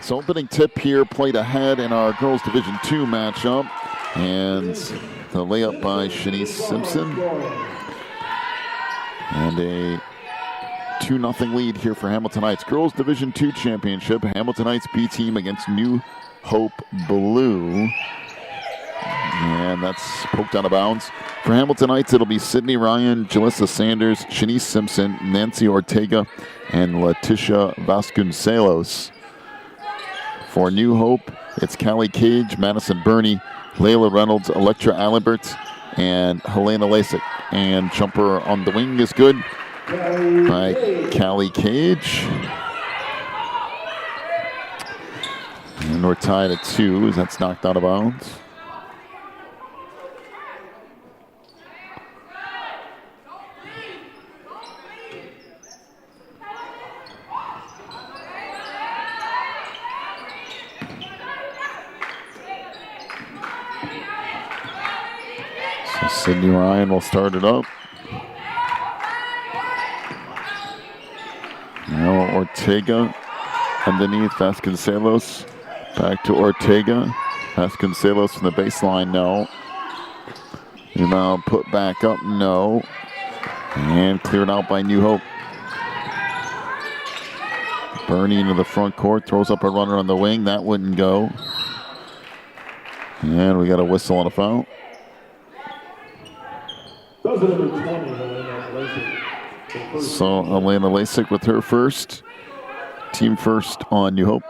Knights opening tip here, played ahead in our girls Division II matchup. And the layup by Shanice Simpson. And a 2-0 lead here for Hamilton Knights. Girls Division II Championship. Hamilton Knights B team against New Hope Blue. And that's poked out of bounds. For Hamilton Knights, it'll be Sydney Ryan, Jalissa Sanders, Shanice Simpson, Nancy Ortega, and Letitia Vasconcelos. For New Hope, it's Callie Cage, Madison Burney, Layla Reynolds, Electra Alibert, and Helena Lasik. And jumper on the wing is good by Callie Cage. And we're tied at 2 as that's knocked out of bounds. So Sydney Ryan will start it up. Now Ortega underneath Vasconcelos. Back to Ortega. Vasconcelos from the baseline, no. Rebound put back up, no. And cleared out by New Hope. Burney into the front court, throws up a runner on the wing. That wouldn't go. And we got a whistle and a foul. So Elena Lasik with her first. Team first on New Hope.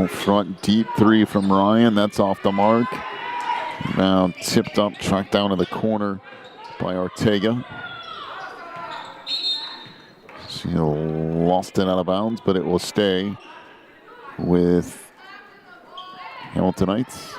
Front deep 3 from Ryan. That's off the mark. Now tipped up, tracked down to the corner by Ortega. She lost it out of bounds, but it will stay with Hamilton Knights.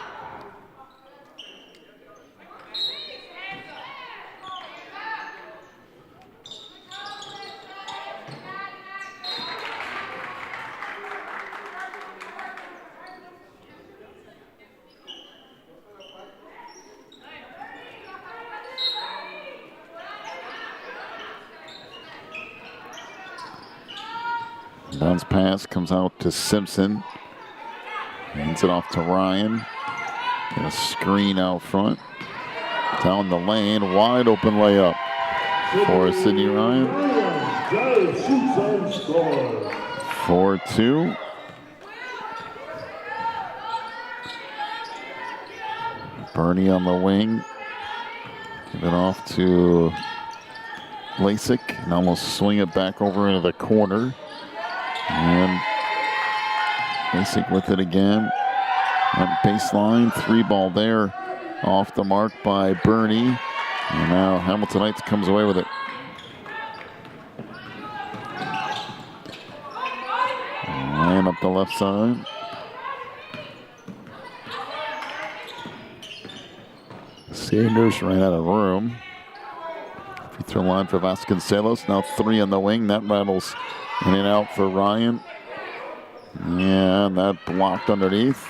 Bounce pass comes out to Simpson. Hands it off to Ryan. And a screen out front. Down the lane, wide open layup for Sydney Ryan. 4-2. Burney on the wing. Give it off to Lasik and almost swing it back over into the corner. And Lasik with it again. At baseline, 3 ball there. Off the mark by Burney. And now Hamilton Knights comes away with it. And up the left side. Sanders ran out of room. Free throw line for Vasconcelos. Now 3 on the wing. That rattles in and out for Ryan. And that blocked underneath.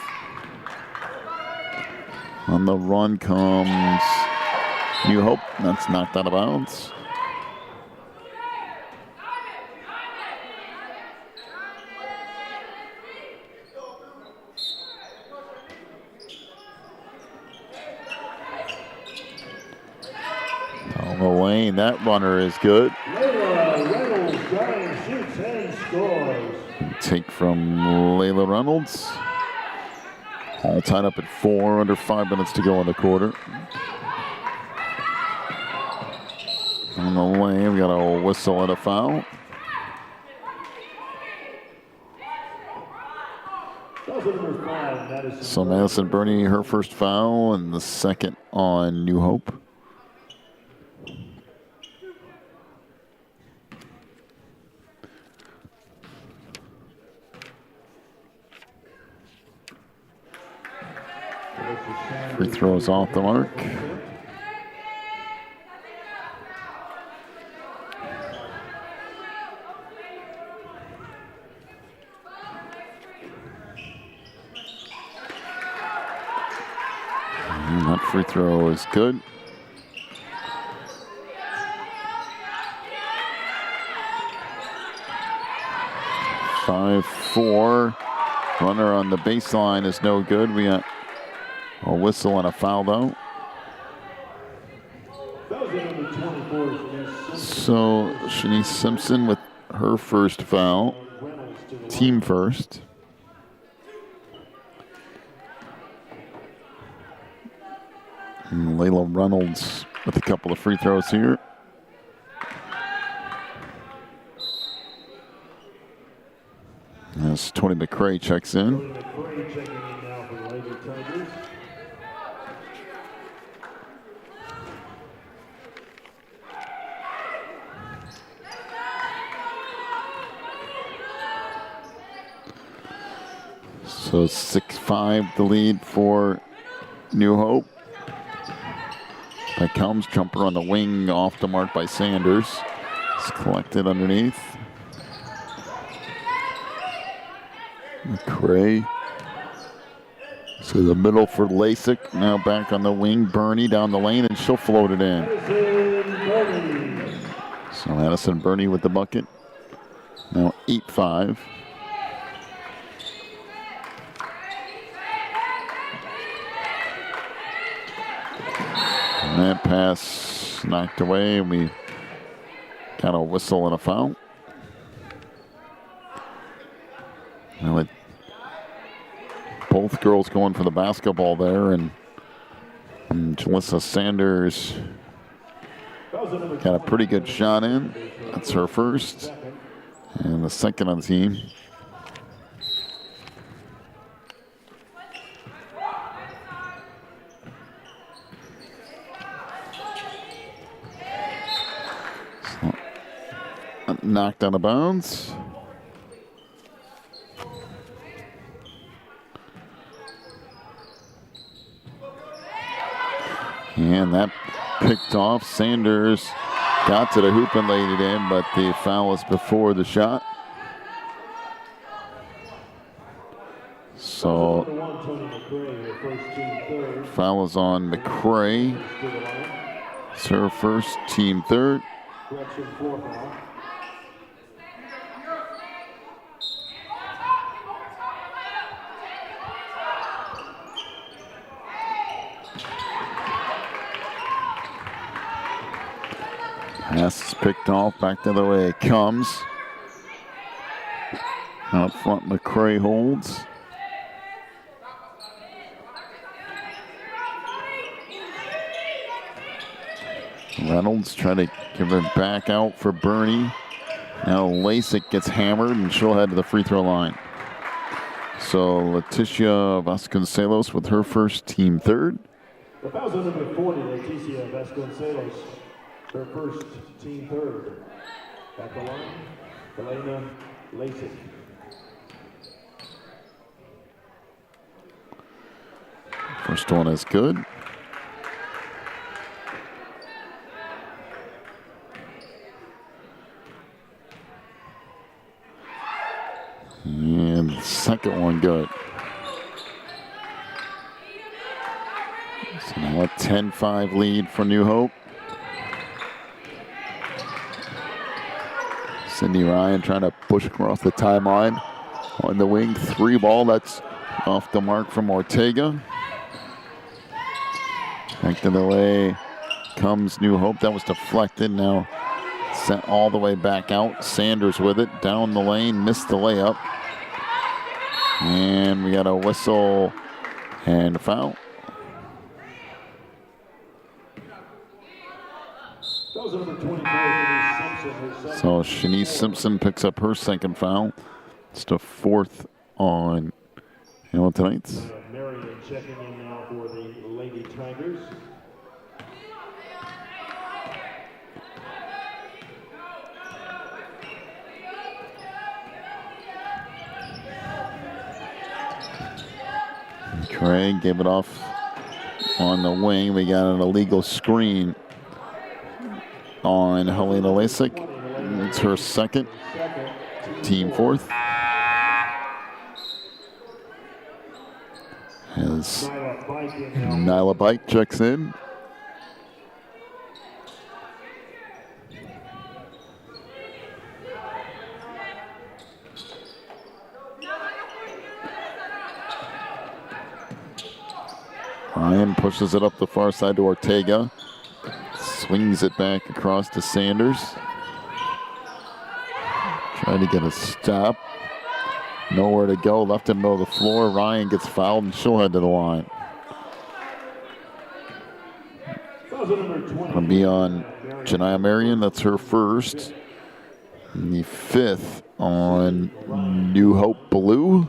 On the run comes New Hope. That's knocked out of bounds. Down the lane, that runner is good. Take from Layla Reynolds. All tied up at 4, under 5 minutes to go in the quarter. On the lane, we got a whistle and a foul. So Madison Burney, her first foul, and the second on New Hope. Free throws off the mark. And that free throw is good. Five, 4. Runner on the baseline is no good. We got a whistle and a foul though. So Shanice Simpson with her first foul. Team first. And Layla Reynolds with a couple of free throws here. As Tony McCray checks in. So 6-5 the lead for New Hope. That comes jumper on the wing off the mark by Sanders. It's collected underneath. McCray. So the middle for Lasik. Now back on the wing. Burney down the lane, and she'll float it in. So Addison Burney with the bucket. Now 8-5. And that pass knocked away, and we got a whistle and a foul. Well, both girls going for the basketball there, and Jalissa Sanders got a pretty good shot in. That's her first, and the second on the team. So, knocked out of bounds. And that picked off. Sanders got to the hoop and laid it in, but the foul is before the shot. So foul is on McCray. It's her first, team third. Pass is picked off, back the other way it comes. Out front, McCray holds. Reynolds trying to give it back out for Burney. Now Lasik gets hammered, and she'll head to the free throw line. So Leticia Vasconcelos with her first, team third. The foul's on number 40, Leticia Vasconcelos. Her first, team third. At the line, Elena Lasik. First one is good. And the second one good. So now a 10-5 lead for New Hope. Cindy Ryan trying to push across the timeline on the wing. 3 ball, that's off the mark from Ortega. Back to the way comes New Hope. That was deflected. Now sent all the way back out. Sanders with it. Down the lane. Missed the layup. And we got a whistle and a foul. So Shanice Simpson picks up her second foul. It's the 4th on Hamiltonites. Marion checking in now for the Lady Tigers. Craig gave it off on the wing. We got an illegal screen on Helena Lasik. It's her second, team fourth. As Nyla Bike checks in. Ryan pushes it up the far side to Ortega. Swings it back across to Sanders. Trying to get a stop. Nowhere to go. Left him middle of the floor. Ryan gets fouled and she'll head to the line. It'll be on Janiyah Marion. That's her first. And the 5th on New Hope Blue.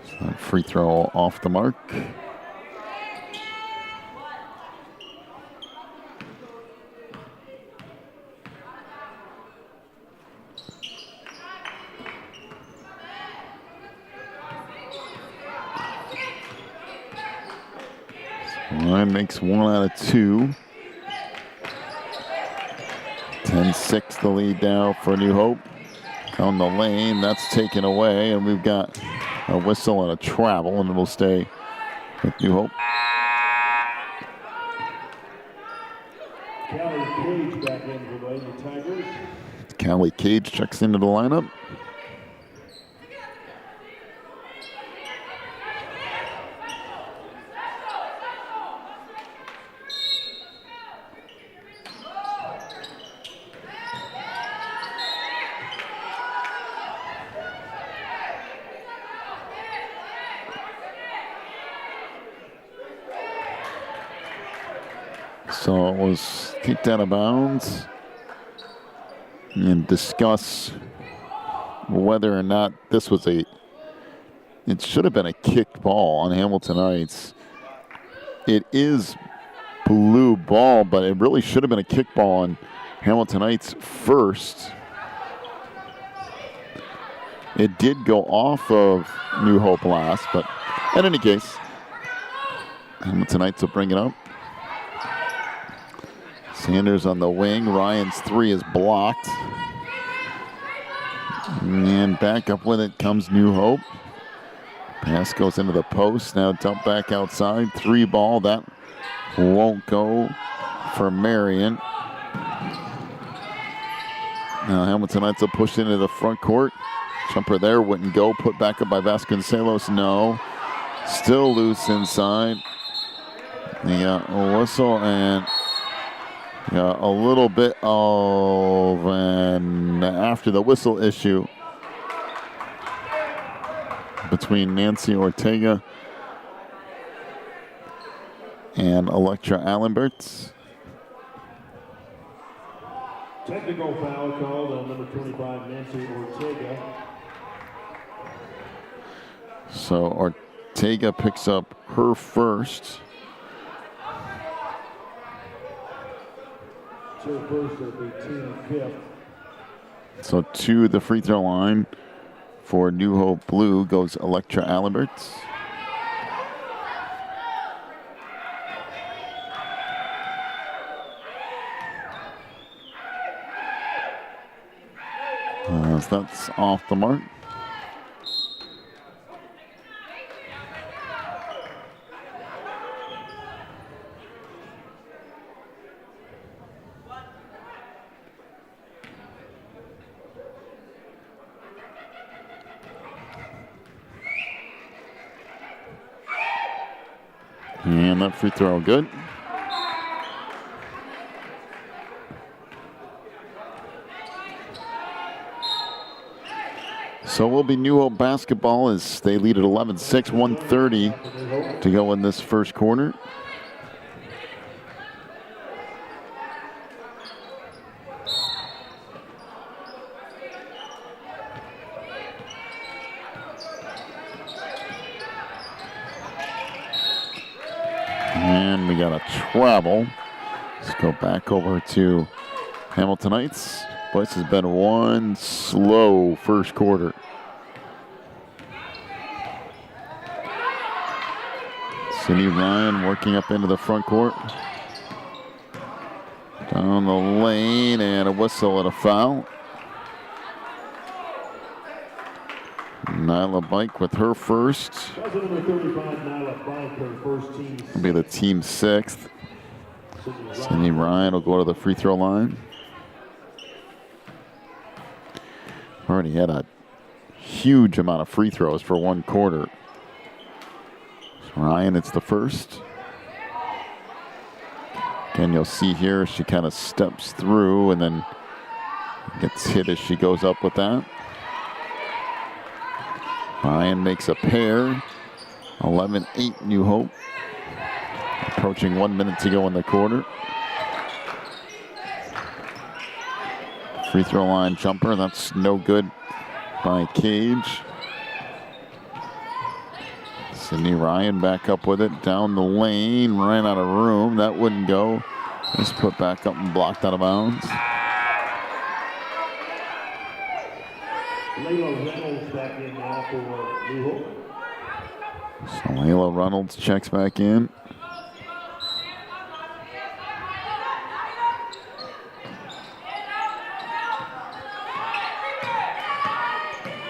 So free throw off the mark. Ryan makes 1 out of 2. 10-6 the lead now for New Hope. Down the lane, that's taken away, and we've got a whistle and a travel, and it'll stay with New Hope. Callie Cage back in for the Lady Tigers. Callie Cage checks into the lineup. So it was kicked out of bounds, and discuss whether or not this was it should have been a kicked ball on Hamilton Heights. It is blue ball, but it really should have been a kick ball on Hamilton Heights first. It did go off of New Hope last, but in any case, Hamilton Heights will bring it up. Sanders on the wing. Ryan's 3 is blocked. And back up with it comes New Hope. Pass goes into the post. Now dump back outside. 3 ball. That won't go for Marion. Now Hamilton Heights will push into the front court. Jumper there wouldn't go. Put back up by Vasconcelos. No. Still loose inside. They got a whistle and a little bit of an after the whistle issue between Nancy Ortega and Electra Allenbert. Technical foul called on number 25, Nancy Ortega. So Ortega picks up her first. First of the team 5th. So to the free throw line for New Hope Blue goes Electra Allenbert. So that's off the mark. And that free throw good. So will be New Hope basketball as they lead at 11-6, 1:30 to go in this first quarter. And we got a travel. Let's go back over to Hamilton Heights. Place has been one slow first quarter. Sydney Ryan working up into the front court. Down the lane and a whistle and a foul. Nyla Bike with her first. Number 35, Nyla Bike, her first team. Will be the team sixth. Sydney Ryan will go to the free throw line. Already had a huge amount of free throws for one quarter. So Ryan, it's the first. Again, you'll see here she kind of steps through and then gets hit as she goes up with that. Ryan makes a pair. 11-8 New Hope. Approaching 1 minute to go in the quarter. Free throw line jumper. That's no good by Cage. Sydney Ryan back up with it. Down the lane. Ran out of room. That wouldn't go. Just put back up and blocked out of bounds. Layla Reynolds back in now for New Hope. So Layla Reynolds checks back in.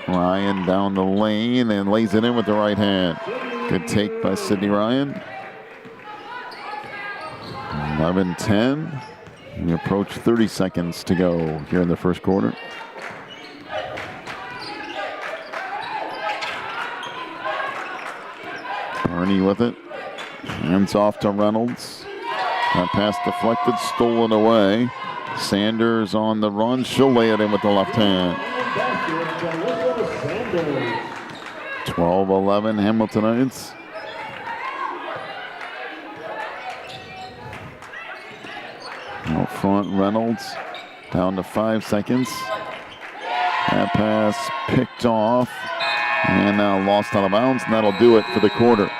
Ryan down the lane and lays it in with the right hand. Good take by Sydney Ryan. 11-10. We approach 30 seconds to go here in the first quarter. Bernie with it. Hands off to Reynolds. That pass deflected, stolen away. Sanders on the run. She'll lay it in with the left hand. 12-11 Hamiltonites. Out front, Reynolds down to 5 seconds. That pass picked off and now lost out of bounds, and that'll do it for the quarter.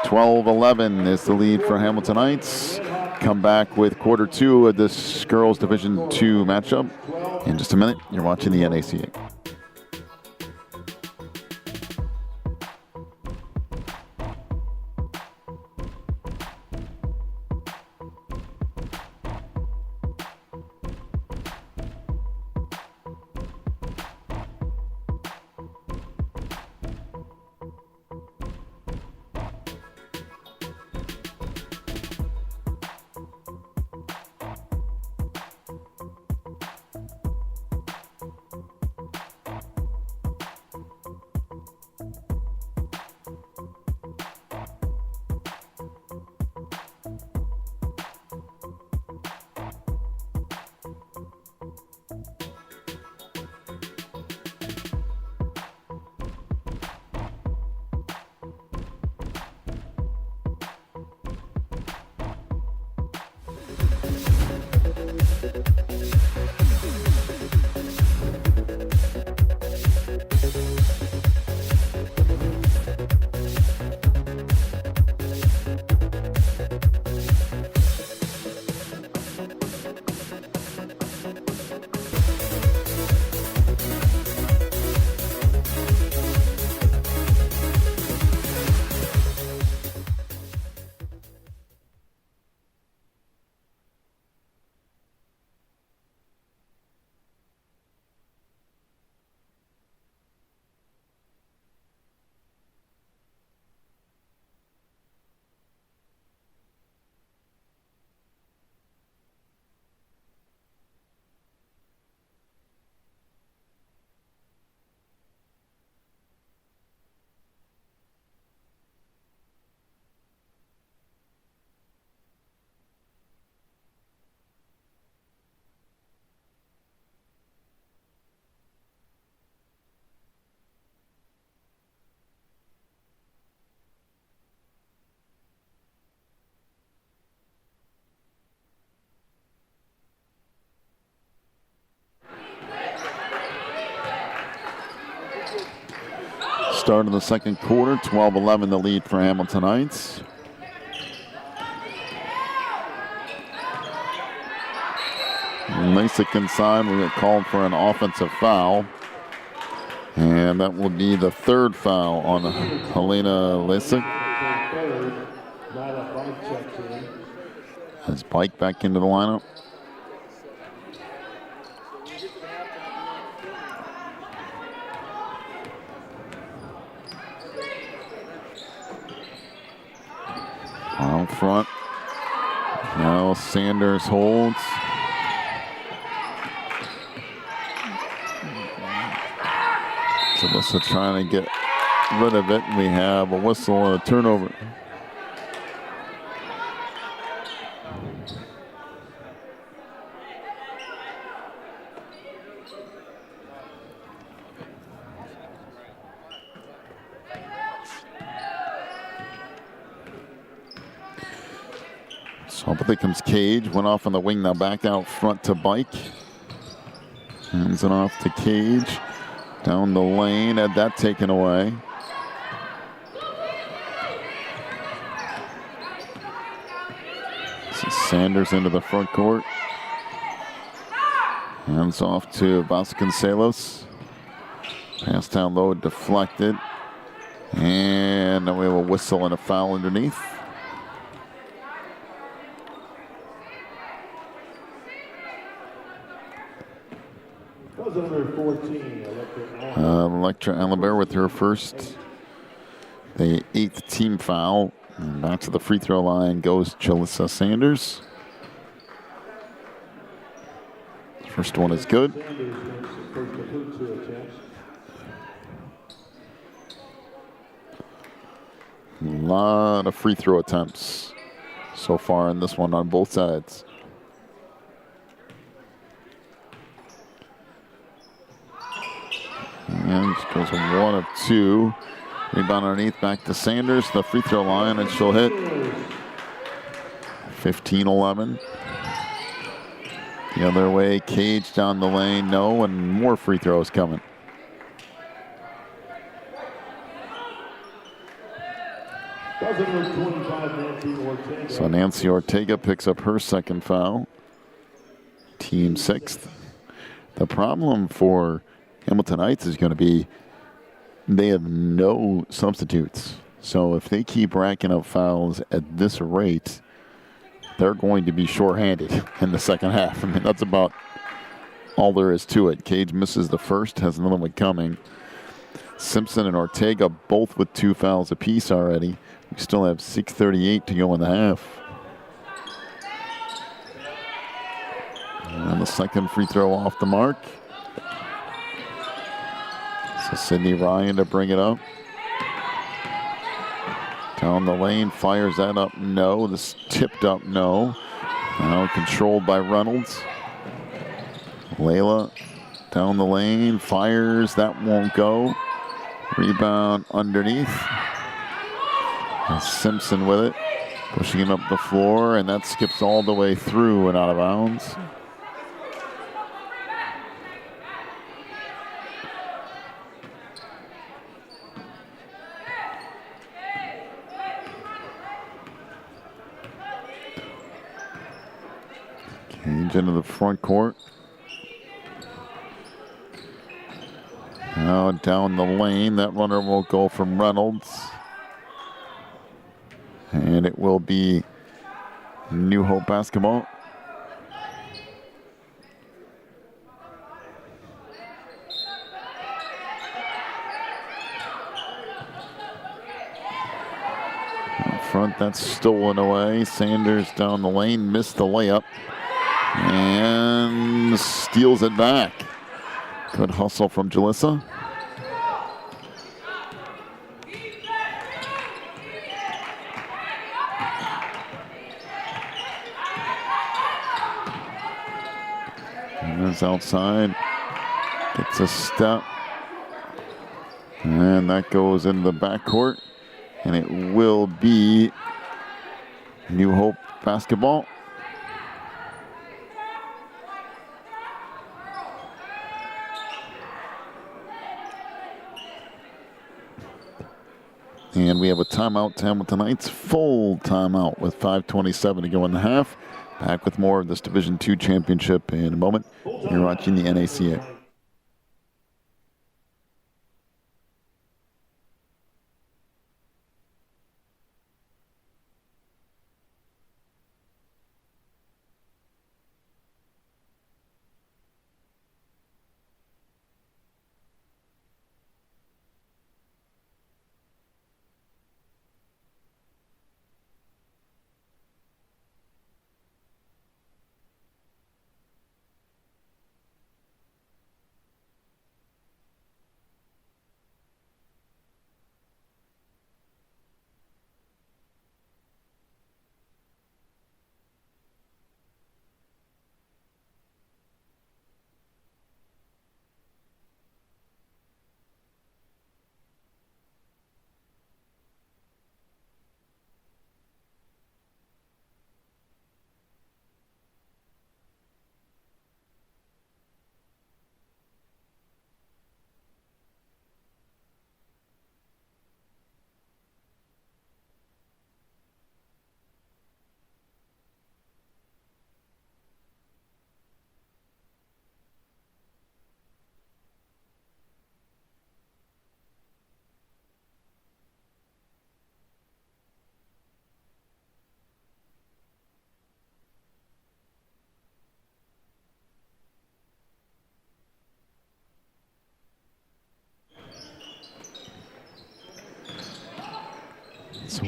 12-11 is the lead for Hamiltonites. Come back with quarter two of this girls Division II matchup. In just a minute, you're watching the NACA. Start of the second quarter, 12-11 the lead for Hamiltonites. Lasik inside will get called for an offensive foul. And that will be the third foul on Helena Lasik. Has Pike back into the lineup. Out front. Now Sanders holds. Jalissa trying to get rid of it. We have a whistle and a turnover. So up comes Cage. Went off on the wing, now back out front to Bike. Hands it off to Cage. Down the lane, had that taken away. This is Sanders into the front court. Hands off to Vasconcelos. Pass down low, deflected. And then we have a whistle and a foul underneath. Number 14, Electra Alibert with her first, the 8th team foul. And back to the free throw line goes Jalissa Sanders. First one is good. A lot of free throw attempts so far in this one on both sides. And she goes 1 of 2. Rebound underneath, back to Sanders, the free throw line, and she'll hit. 15-11. The other way, Cage down the lane, no, and more free throws coming. So Nancy Ortega picks up her second foul. Team 6th. The problem for Hamilton Heights is going to be they have no substitutes. So if they keep racking up fouls at this rate, they're going to be shorthanded in the second half. I mean, that's about all there is to it. Cage misses the first, has another one coming. Simpson and Ortega both with 2 fouls apiece already. We still have 6:38 to go in the half. And the second free throw off the mark. So Sydney Ryan to bring it up. Down the lane, fires that up, no. This tipped up, no. Now controlled by Reynolds. Layla down the lane, fires, that won't go. Rebound underneath. And Simpson with it, pushing it up the floor, and that skips all the way through and out of bounds. Cage into the front court. Now down the lane, that runner will go from Reynolds. And it will be New Hope basketball. Up front, that's stolen away. Sanders down the lane, missed the layup. And steals it back. Good hustle from Jalissa. Outside, gets a step, and that goes into the backcourt, and it will be New Hope basketball. And we have a timeout to Hamilton Heights, full timeout with 5:27 to go in the half. Back with more of this Division II championship in a moment. You're watching the NACA.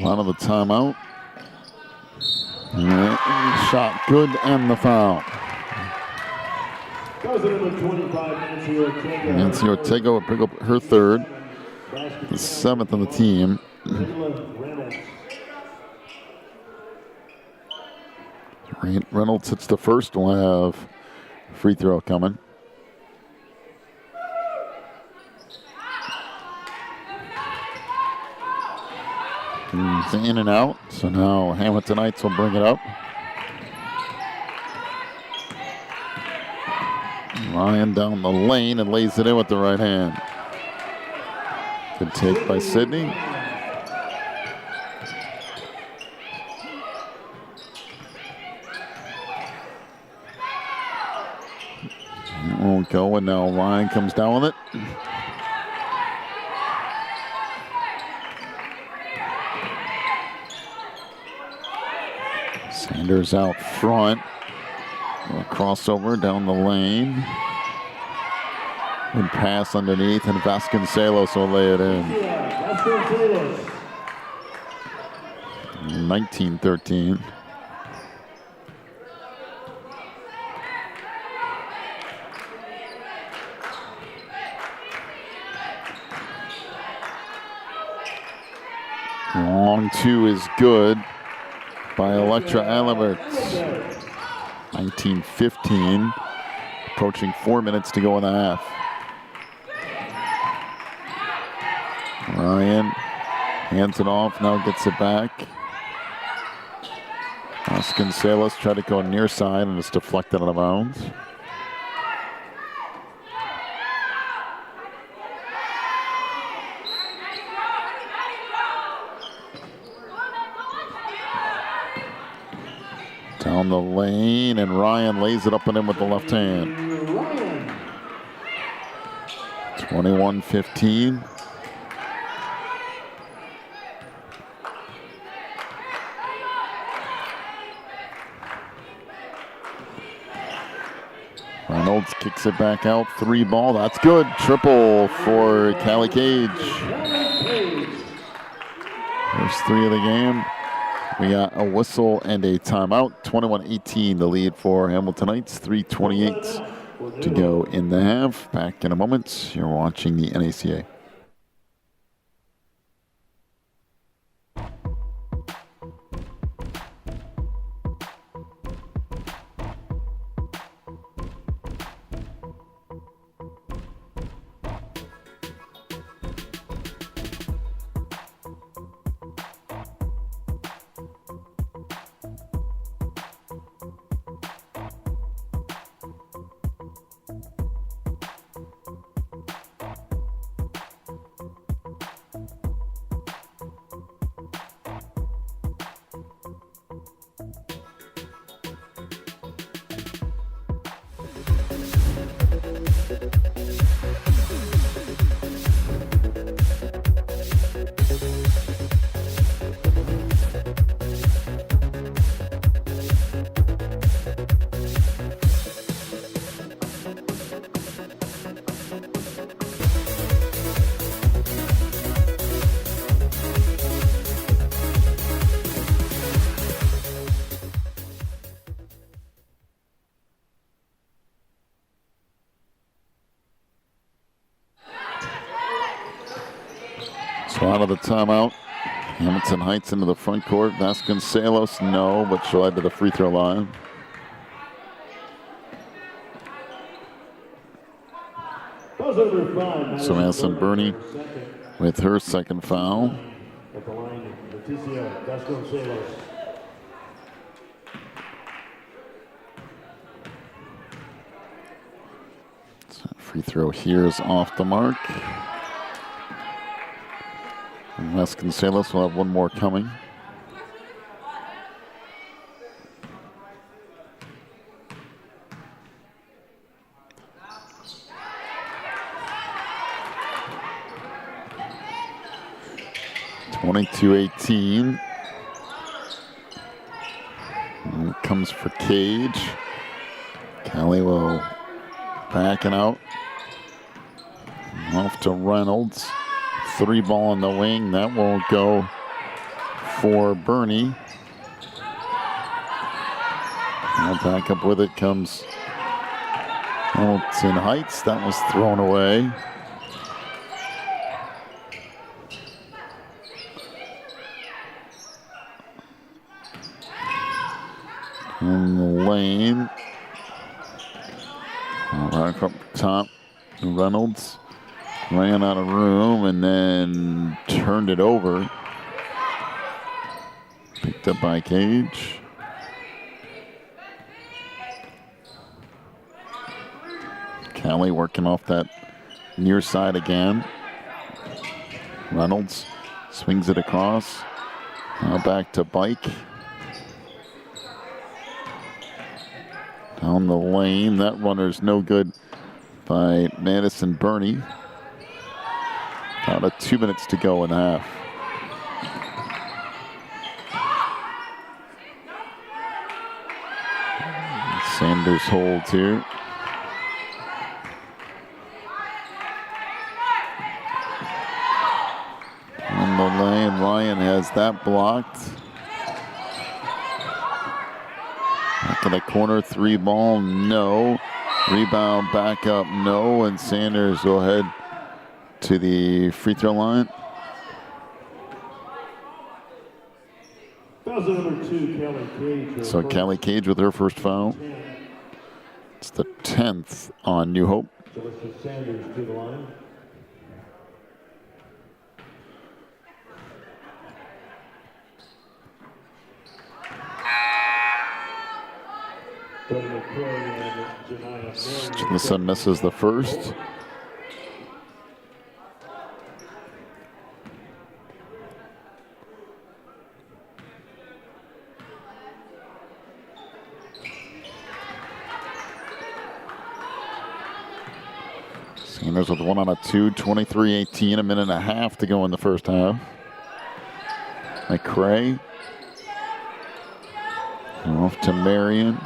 Out of the timeout. Shot good and the foul. Nancy Ortega will pick up her third, the 7th on the team. Reynolds hits the first. We'll have free throw coming. It's in and out. So now Hamiltonites will bring it up. Ryan down the lane and lays it in with the right hand. Good take by Sidney. It won't go, and now Ryan comes down with it. Sanders out front. A crossover down the lane. Good pass underneath, and Vasconcelos will lay it in. 19-13. Long two is good by Electra Alibert. 19-15. Approaching 4 minutes to go in the half. Ryan hands it off, now gets it back. Vasconcelos tried to go near side and it's deflected out of bounds. Down the lane, and Ryan lays it up and in with the left hand. 21-15. Reynolds kicks it back out. 3 ball. That's good. Triple for Callie Cage. First 3 of the game. We got a whistle and a timeout. 21-18 the lead for Hamiltonites. 3:28 to go in the half. Back in a moment. You're watching the NACA. So out of the timeout, Hamilton Heights into the front court. Vasconcelos, no, but she'll head to the free throw line. So Madison Burney with her second foul. At the line, Leticia Vasconcelos. So free throw here is off the mark. And Vasconcelos will have one more coming. (22-18). And it comes for Cage. Callie will back it out. Off to Reynolds. 3 ball on the wing. That won't go for Bernie. And back up with it comes Hamilton Heights. That was thrown away. In the lane. Right up top, Reynolds ran out of room and then turned it over. Picked up by Cage. Kelly working off that near side again. Reynolds swings it across. Now back to Bike. Down the lane. That runner's no good by Madison Burney. About 2 minutes to go in half. Sanders holds here. On the lane, Ryan has that blocked. Back in the corner, 3 ball, no. Rebound back up, no. And Sanders will head to the free throw line. Foul number 2, Kelly Cage. So Kelly Cage with her first foul. It's the 10th on New Hope. Delicious Sanders to the line. Jillison misses the first. Sanders with 1 on a 2, 23-18, a minute and a half to go in the first half. McCray. Off to Marion.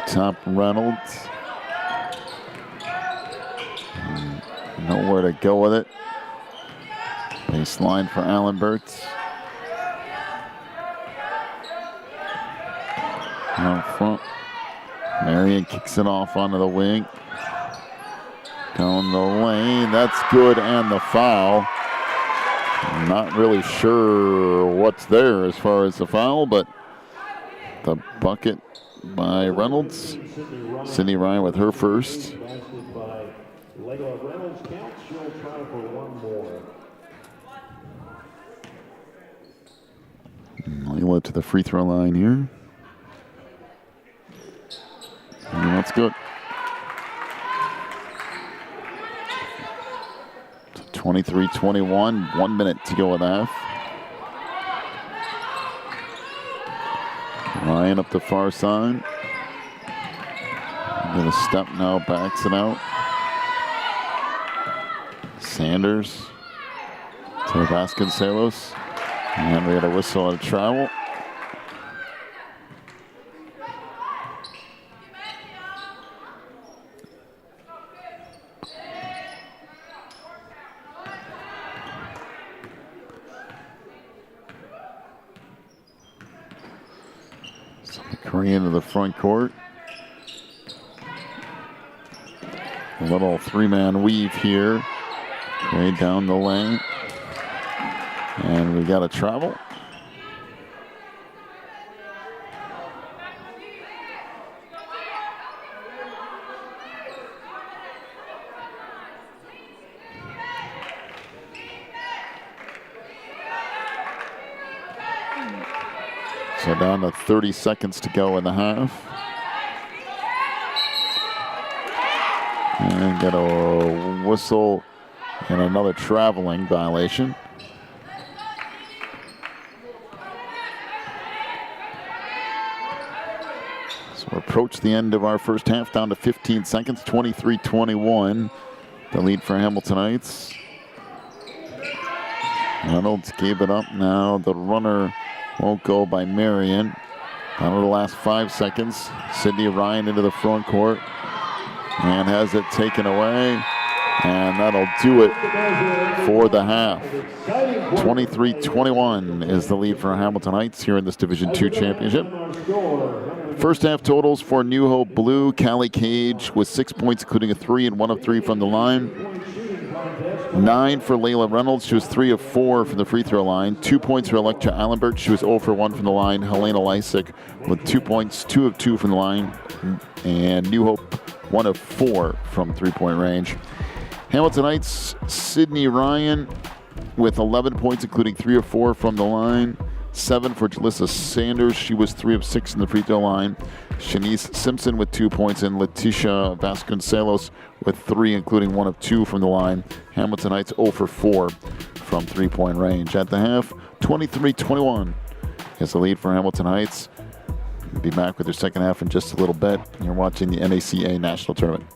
Top Reynolds. Nowhere to go with it. Baseline for Allen Burtz. Out front. Marion kicks it off onto the wing. Down the lane. That's good, and the foul. I'm not really sure what's there as far as the foul, but the bucket by Reynolds. Sydney Ryan with her first. Layla to the free throw line here. And that's good. 23-21, 1 minute to go in half. Ryan up the far side. Get a step now, backs it out. Sanders to Vasconcelos. And we had a whistle and a travel. Into the front court. A little 3-man weave here. Way down the lane. And we got a travel. So down to 30 seconds to go in the half. And get a whistle and another traveling violation. So we approach the end of our first half, down to 15 seconds, 23-21. The lead for Hamilton Heights. Reynolds gave it up now. The runner won't go by Marion. Down to the last 5 seconds. Sydney Ryan into the front court and has it taken away. And that'll do it for the half. 23-21 is the lead for Hamilton Heights here in this Division II championship. First half totals for New Hope Blue. Callie Cage with 6 points, including a 3 and 1 of 3 from the line. 9 for Layla Reynolds. She was 3 of 4 from the free throw line. 2 points for Electra Allenbert. She was 0 for 1 from the line. Helena Lysick with 2 points, 2 of 2 from the line. And New Hope 1 of 4 from three-point range. Hamilton Heights, Sydney Ryan with 11 points, including 3 of 4 from the line. 7 for Jalissa Sanders. She was 3 of 6 in the free throw line. Shanice Simpson with 2 points, and Leticia Vasconcelos with 3, including 1 of 2 from the line. Hamilton Heights 0 for 4 from three-point range. At the half, 23-21 is the lead for Hamilton Heights. We'll be back with your second half in just a little bit. You're watching the NACA National Tournament.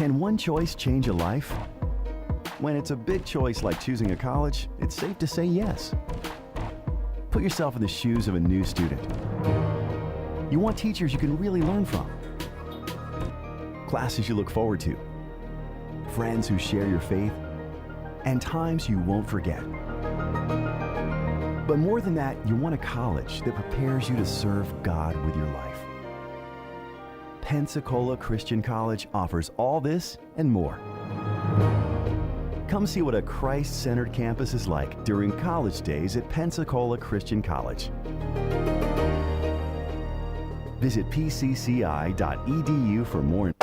Can one choice change a life? When it's a big choice like choosing a college, it's safe to say yes. Put yourself in the shoes of a new student. You want teachers you can really learn from, classes you look forward to, friends who share your faith, and times you won't forget. But more than that, you want a college that prepares you to serve God with your life. Pensacola Christian College offers all this and more. Come see what a Christ-centered campus is like during college days at Pensacola Christian College. Visit pcci.edu for more.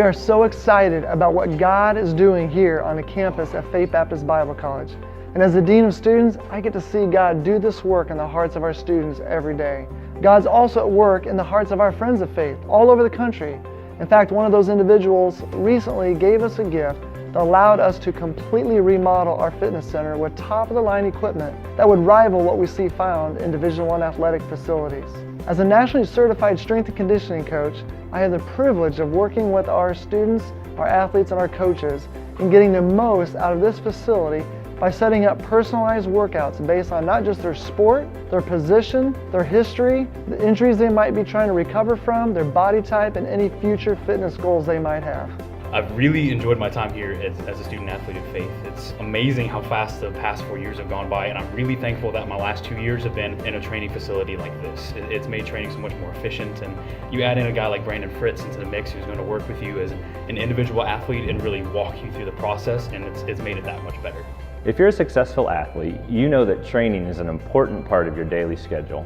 are so excited about what God is doing here on the campus at Faith Baptist Bible College. And as the Dean of Students, I get to see God do this work in the hearts of our students every day. God's also at work in the hearts of our friends of faith all over the country. In fact, one of those individuals recently gave us a gift that allowed us to completely remodel our fitness center with top-of-the-line equipment that would rival what we see found in Division I athletic facilities. As a nationally certified strength and conditioning coach, I have the privilege of working with our students, our athletes, and our coaches in getting the most out of this facility by setting up personalized workouts based on not just their sport, their position, their history, the injuries they might be trying to recover from, their body type, and any future fitness goals they might have. I've really enjoyed my time here as a student athlete of Faith. It's amazing how fast the past 4 years have gone by, and I'm really thankful that my last 2 years have been in a training facility like this. It's made training so much more efficient, and you add in a guy like Brandon Fritz into the mix who's going to work with you as an individual athlete and really walk you through the process, and it's made it that much better. If you're a successful athlete, you know that training is an important part of your daily schedule.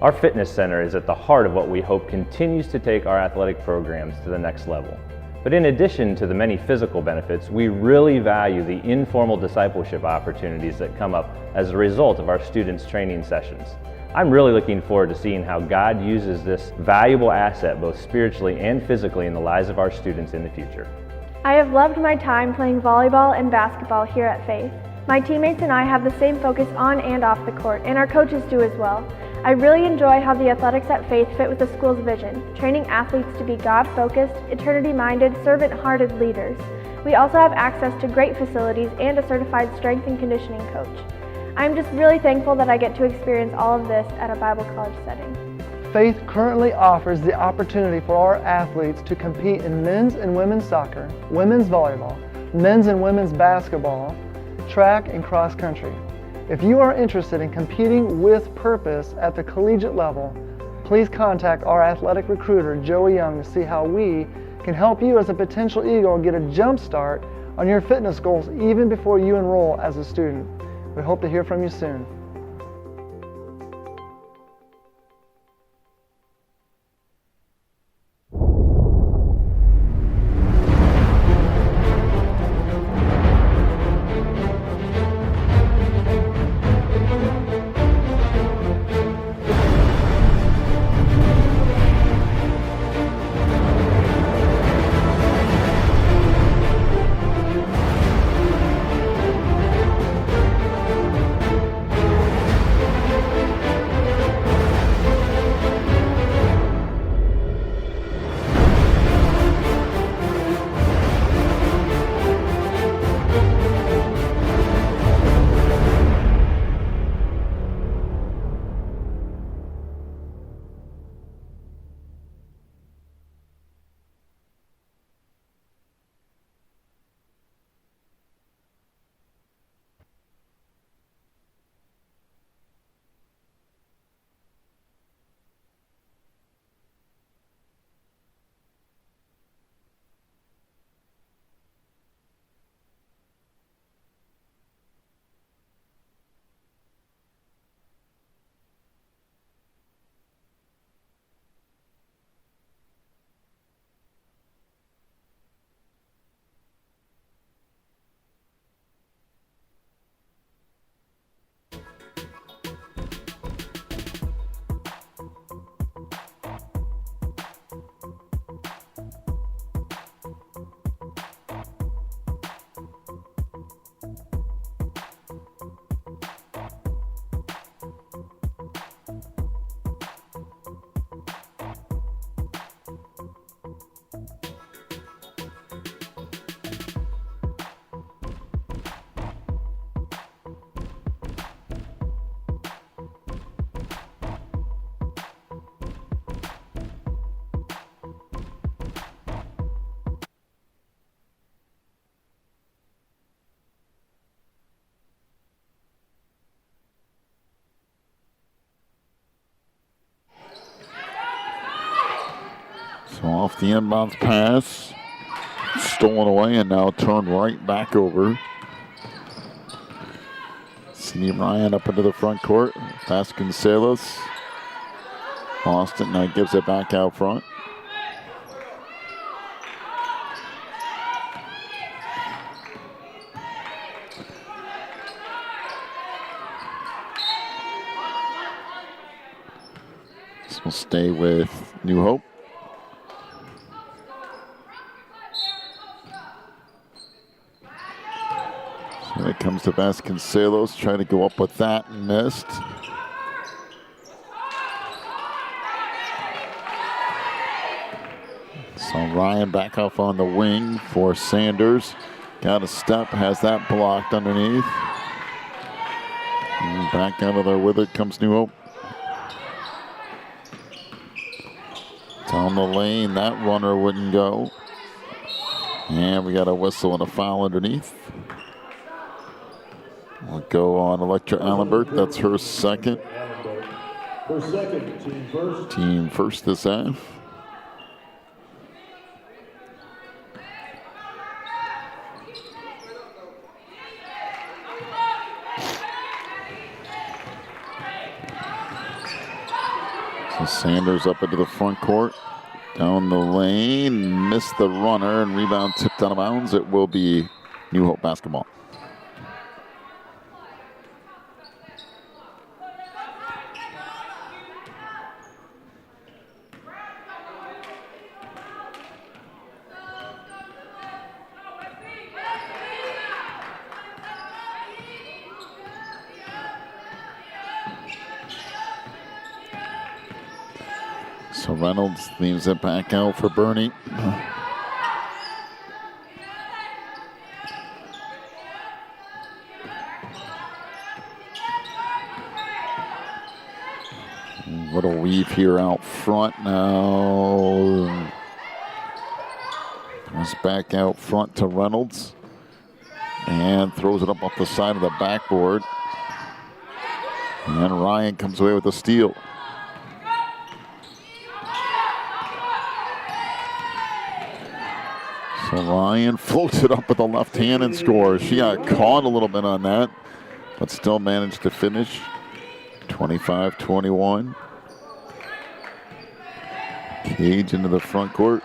Our fitness center is at the heart of what we hope continues to take our athletic programs to the next level. But in addition to the many physical benefits, we really value the informal discipleship opportunities that come up as a result of our students' training sessions. I'm really looking forward to seeing how God uses this valuable asset both spiritually and physically in the lives of our students in the future. I have loved my time playing volleyball and basketball here at Faith. My teammates and I have the same focus on and off the court, and our coaches do as well. I really enjoy how the athletics at Faith fit with the school's vision, training athletes to be God-focused, eternity-minded, servant-hearted leaders. We also have access to great facilities and a certified strength and conditioning coach. I'm just really thankful that I get to experience all of this at a Bible college setting. Faith currently offers the opportunity for our athletes to compete in men's and women's soccer, women's volleyball, men's and women's basketball, track, and cross country. If you are interested in competing with purpose at the collegiate level, please contact our athletic recruiter, Joey Young, to see how we can help you as a potential Eagle get a jump start on your fitness goals even before you enroll as a student. We hope to hear from you soon. So off the inbounds pass, stolen away and now turned right back over. Steve Ryan up into the front court. Vasconcelos lost it, now gives it back out front. We'll stay with New Hope. So it comes to Vasconcelos, trying to go up with that and missed. So Ryan back off on the wing for Sanders. Got a step, has that blocked underneath. And back out of there with it comes New Hope. Down the lane, that runner wouldn't go. And we got a whistle and a foul underneath. We'll go on Electra Allenberg. That's her second. Her second, team first. Team first this half. So Sanders up into the front court. Down the lane, missed the runner, and rebound tipped out of bounds. It will be New Hope basketball. So Reynolds leaves it back out for Bernie. What a weave here out front now. Comes back out front to Reynolds. And throws it up off the side of the backboard. And Ryan comes away with a steal. So Ryan floats it up with the left hand and scores. She got caught a little bit on that, but still managed to finish. 25-21. Cage into the front court.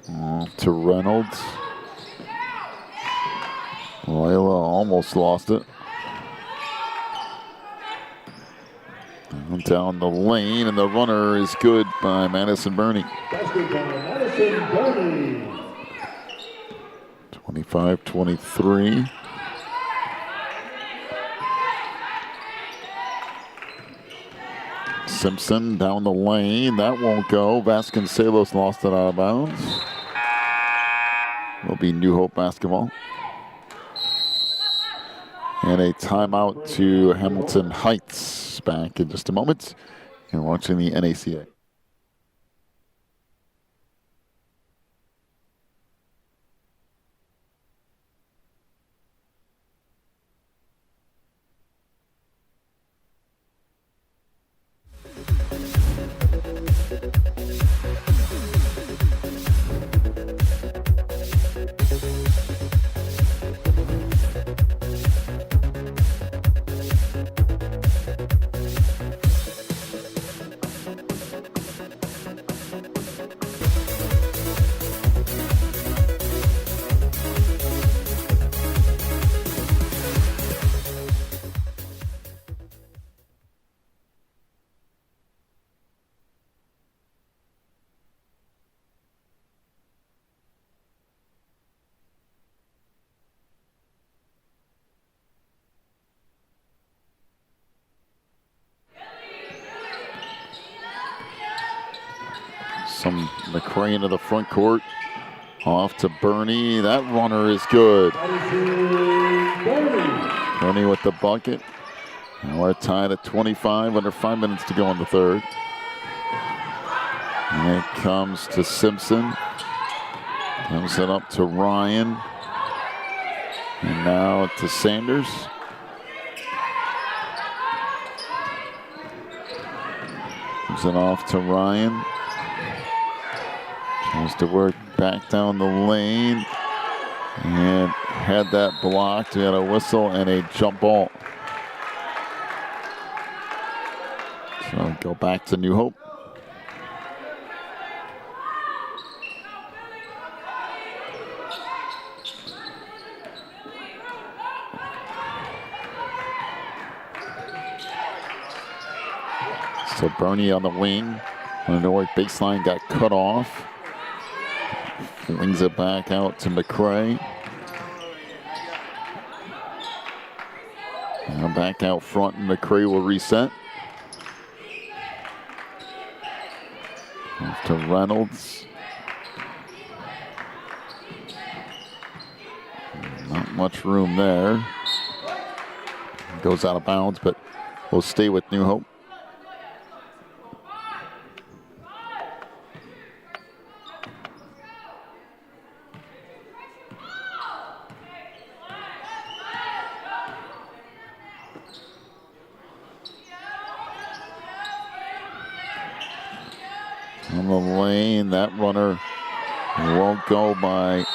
Off to Reynolds. Layla almost lost it. Down the lane, and the runner is good by Madison Burney. Basket by Madison Burney. 25-23. Simpson down the lane. That won't go. Vasconcelos lost it out of bounds. Will be New Hope basketball. And a timeout to Hamilton Heights. Back in just a moment. You're watching the NACA. Some McCray into the front court. Off to Burney. That runner is good. Burney with the bucket. Now we're tied at 25, under 5 minutes to go in the third. And it comes to Simpson. Comes it up to Ryan. And now to Sanders. Comes it off to Ryan. Tries to work back down the lane. And had that blocked. We had a whistle and a jump ball. So go back to New Hope. So Bernie on the wing. On the right baseline got cut off. Flings it back out to McCray. Now back out front, and McCray will reset. Off to Reynolds. Not much room there. Goes out of bounds, but will stay with New Hope. On the lane, that runner won't go by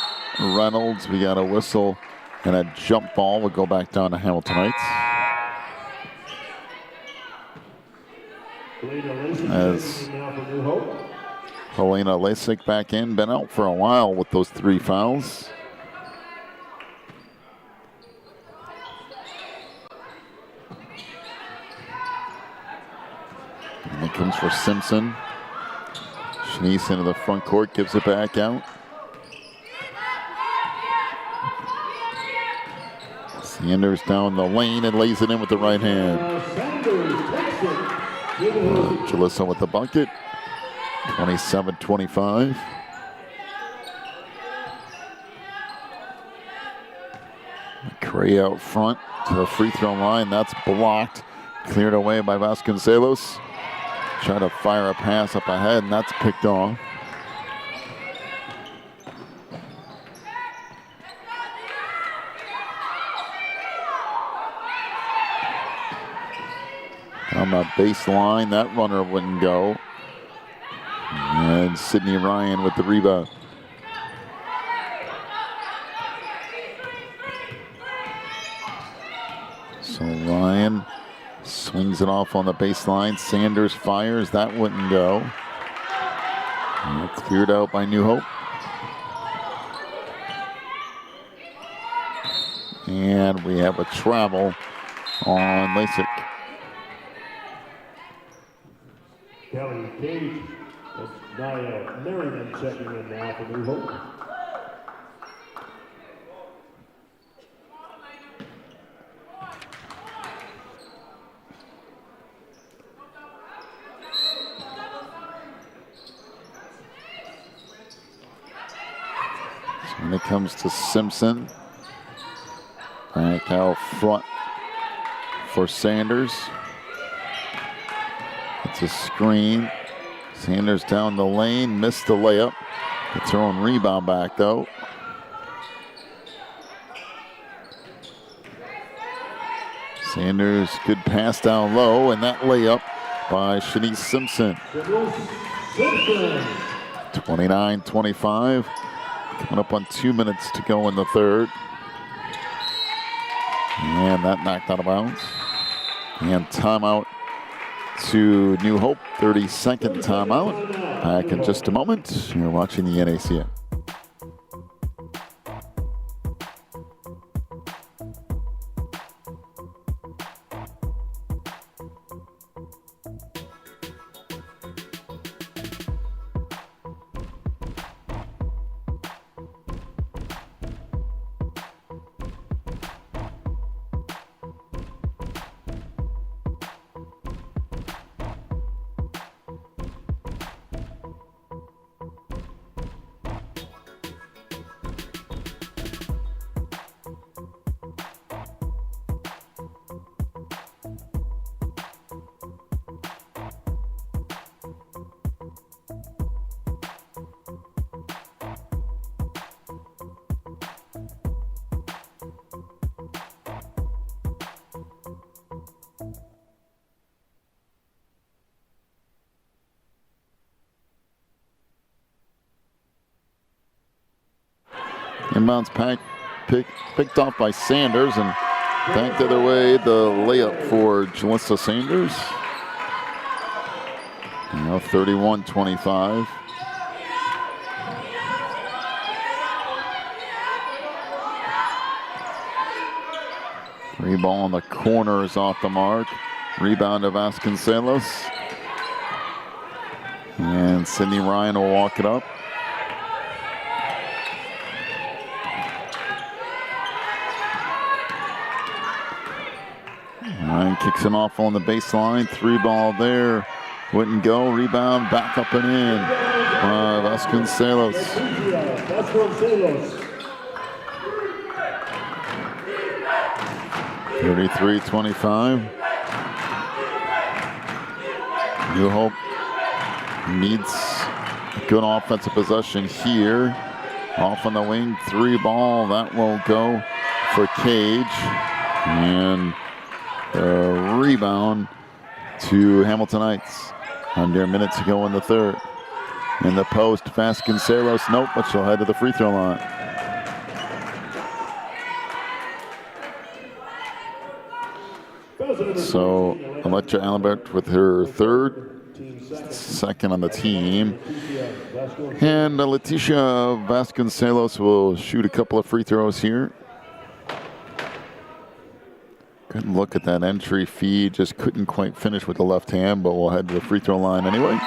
Reynolds. We got a whistle and a jump ball. Will go back down to Hamiltonites. As Helena Lasik back in, been out for a while with those 3 fouls. And it comes for Simpson. Shanice into the front court, gives it back out. Sanders down the lane and lays it in with the right hand. Jalissa with the bucket. 27-25. McCray out front to the free throw line. That's blocked. Cleared away by Vasconcelos. Trying to fire a pass up ahead, and that's picked off. On the baseline, that runner wouldn't go. And Sydney Ryan with the rebound. So Ryan swings it off on the baseline. Sanders fires. That wouldn't go. And cleared out by New Hope. And we have a travel on Lasik. Kelly Cage and Nia Merriman checking in now for New Hope. When it comes to Simpson, back out front for Sanders. It's a screen. Sanders down the lane, missed the layup. Gets her own rebound back though. Sanders, good pass down low, and that layup by Shanice Simpson. 29-25. Coming up on 2 minutes to go in the third. And that knocked out of bounds. And timeout to New Hope. 30-second timeout. Back in just a moment. You're watching the NACA. Inbounds picked off by Sanders, and back the other way, the layup for Jalissa Sanders. Now 31-25. Free ball in the corner is off the mark. Rebound to Vasconcelos. And Sydney Ryan will walk it up. Ryan kicks it off on the baseline. 3-ball there. Wouldn't go. Rebound back up and in by Vasconcelos. 33-25. New Hope needs a good offensive possession here. Off on the wing, 3-ball. That will go for Cage. And the rebound to Hamiltonites. Under a minute to go in the third. In the post, Vasconcelos, nope, but she'll head to the free throw line. So Electra Allenbert with her third, second on the team. And Leticia Vasconcelos will shoot a couple of free throws here. Good look at that entry feed. Just couldn't quite finish with the left hand, but we'll head to the free throw line anyway.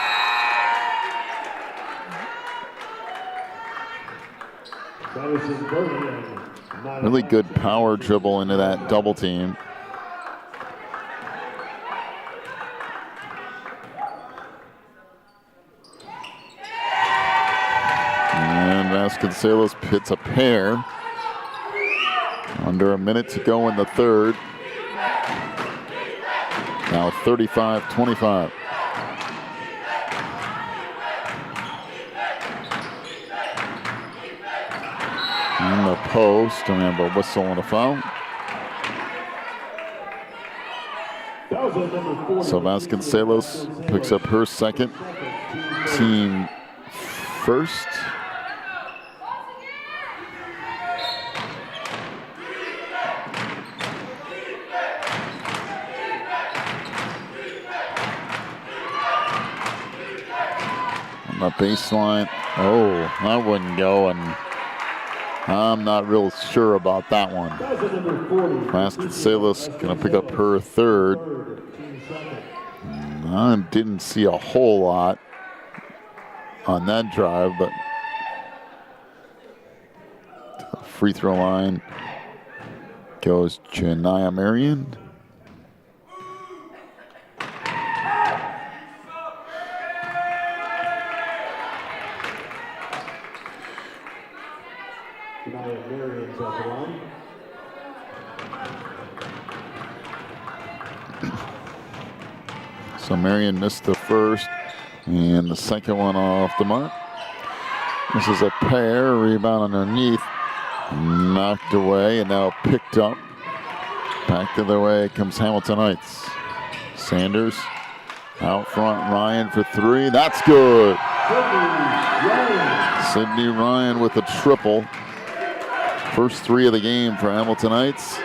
Really good power dribble into that double team. And Vasconcelos hits a pair. Under a minute to go in the third. Now 35-25. In the post, remember, whistle and a foul. So Vasconcelos picks up her second, team first. The baseline, oh, that wouldn't go, and I'm not real sure about that one. Vasconcelos gonna pick up her third. I didn't see a whole lot on that drive, but to the free throw line goes Janiyah Marion. So Marion missed the first and the second one off the mark. This is a pair, rebound underneath, knocked away and now picked up. Back the other way comes Hamiltonites. Sanders out front, Ryan for three, that's good. Sydney Ryan with a triple. First three of the game for Hamiltonites.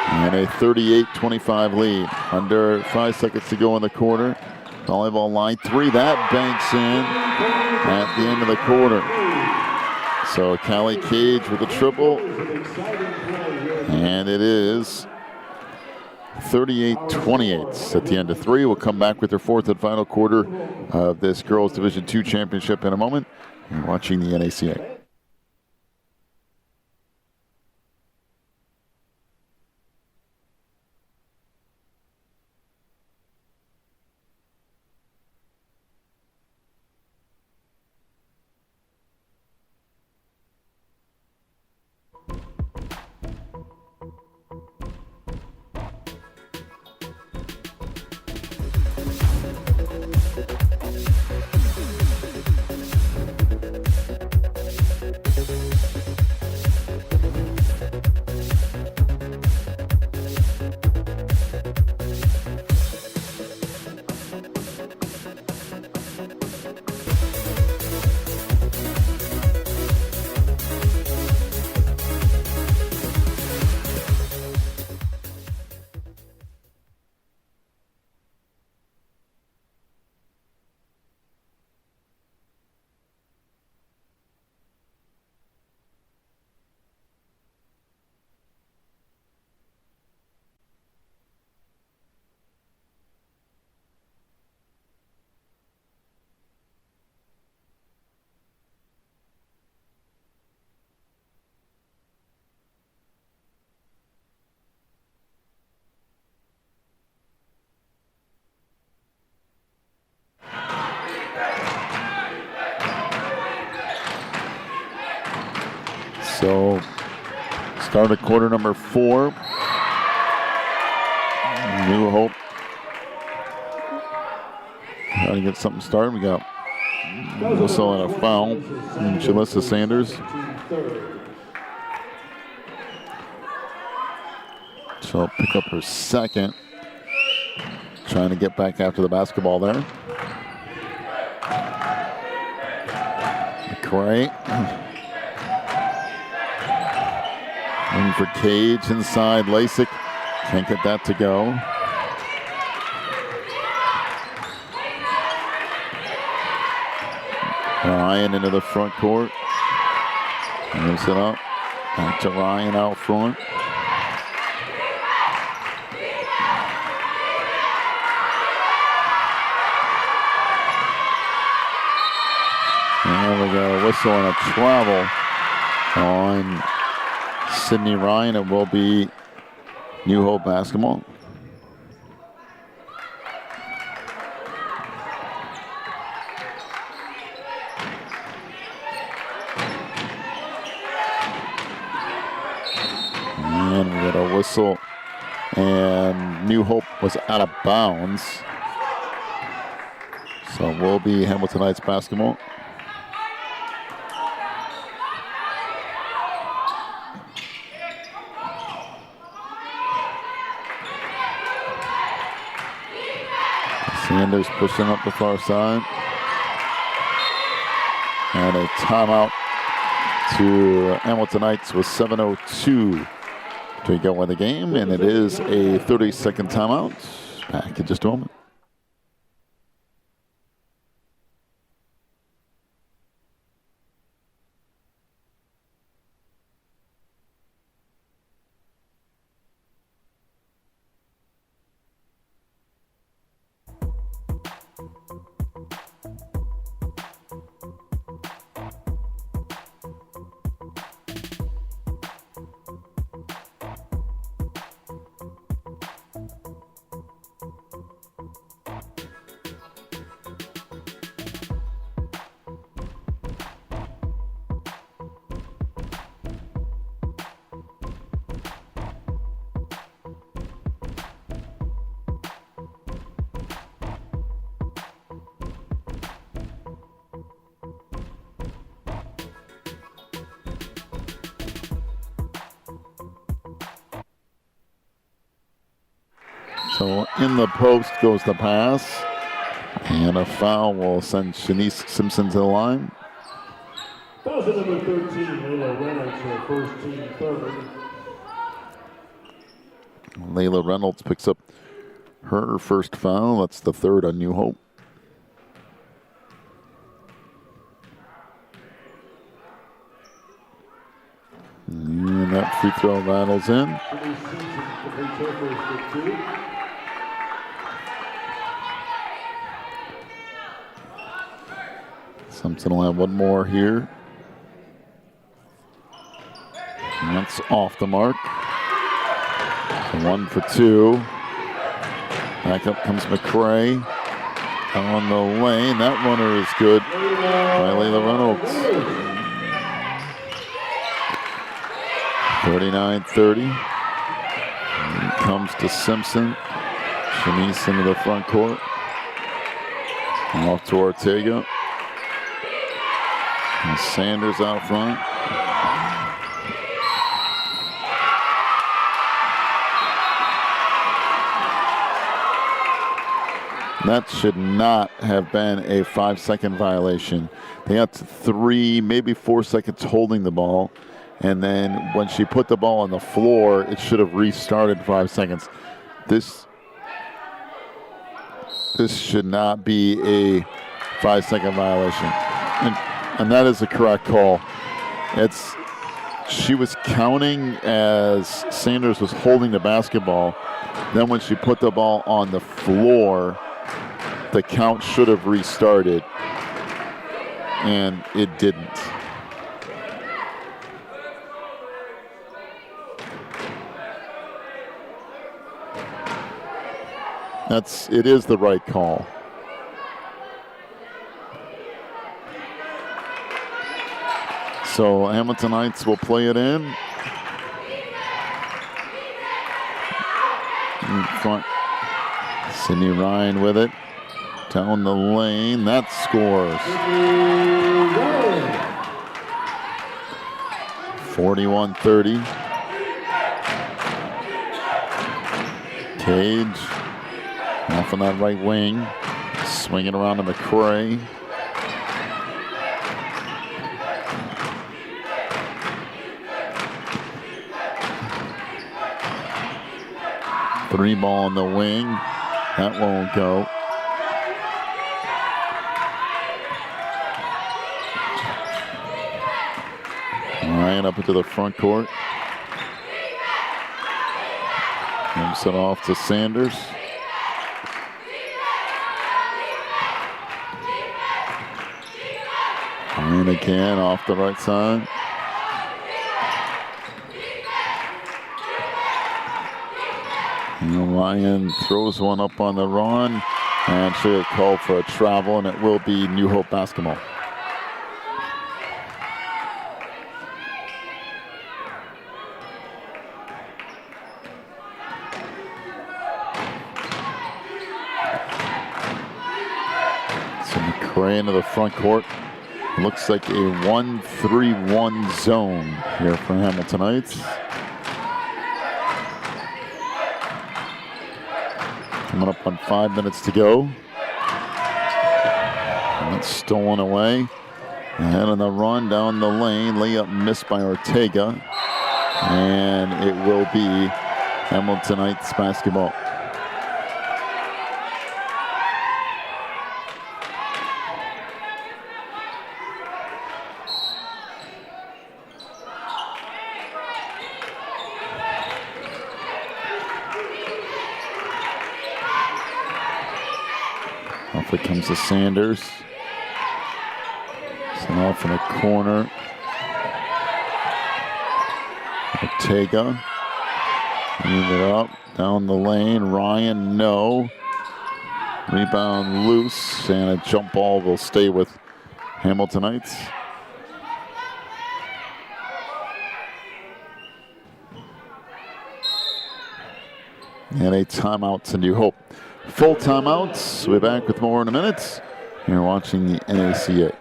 And a 38-25 lead. Under 5 seconds to go in the quarter. Volleyball line three, that banks in at the end of the quarter. So Callie Cage with a triple. And it is 38-28 at the end of three. We'll come back with their fourth and final quarter of this Girls Division II Championship in a moment. You're watching the NACA. So, start of quarter number 4. New Hope trying to get something started. We got whistle and a foul. And Jalissa Sanders. She'll pick up her second. Trying to get back after the basketball there. McCray. Looking for Cage inside. Lasik can't get that to go. Ryan into the front court. Moves it up. Back to Ryan out front. And we got a whistle and a travel on Sydney Ryan. It will be New Hope basketball. And we got a whistle, and New Hope was out of bounds. So it will be Hamiltonites basketball. Sanders pushing up the far side. And a timeout to Hamiltonites with 7:02 to go in the game. And it is a 30-second timeout. Back in just a moment. So in the post goes the pass. And a foul will send Shanice Simpson to the line. Foul number 13, Layla Reynolds, her first team third. Layla Reynolds picks up her first foul. That's the third on New Hope. And that free throw rattles in. Simpson will have one more here. And that's off the mark. So 1 for 2. Back up comes McCray. On the lane. That runner is good by Layla Reynolds. 39-30. Comes to Simpson. Shanice into the front court. And off to Ortega. And Sanders out front. That should not have been a 5-second violation. They got 3, maybe 4 seconds holding the ball. And then when she put the ball on the floor, it should have restarted 5 seconds. This should not be a 5-second violation. And that is the correct call. She was counting as Sanders was holding the basketball. Then when she put the ball on the floor, the count should have restarted. And it didn't. It is the right call. So Hamiltonites will play it in front. Sydney Ryan with it. Down the lane. That scores. 41-30. Cage off on that right wing. Swinging around to McCray. Three ball on the wing. That won't go. Ryan up into the front court. Jumps it off to Sanders. And again off the right side. And Ryan throws one up on the run, and should get called for a travel, and it will be New Hope basketball. So McCray into the front court. Looks like a 1-3-1 zone here for Hamiltonites. Coming up on 5 minutes to go. And it's stolen away. Ahead on the run down the lane. Layup missed by Ortega. And it will be Hamiltonites basketball. Off it comes to Sanders. It's off in a corner. Ortega. Move it up. Down the lane. Ryan, no. Rebound loose. And a jump ball will stay with Hamiltonites. And a timeout to New Hope. Full timeouts. We'll be back with more in a minute. You're watching the NACA.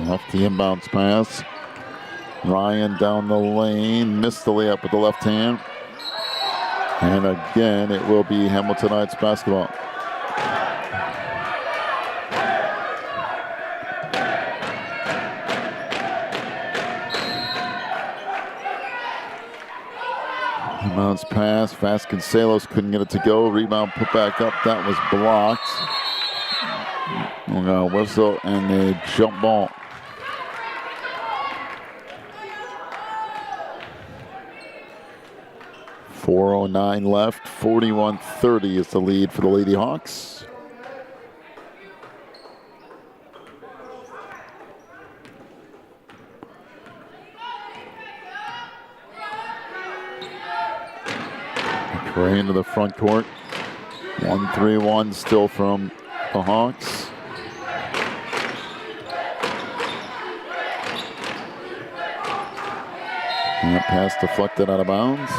Off the inbounds pass. Ryan down the lane. Missed the layup with the left hand. And again, it will be Hamiltonites basketball. Inbounds pass. Vasconcelos couldn't get it to go. Rebound put back up. That was blocked. Whistle and a jump ball. .409 left. 41-30 is the lead for the Lady Hawks. Gray into the front court. 1-3-1 still from the Hawks. And that pass deflected out of bounds.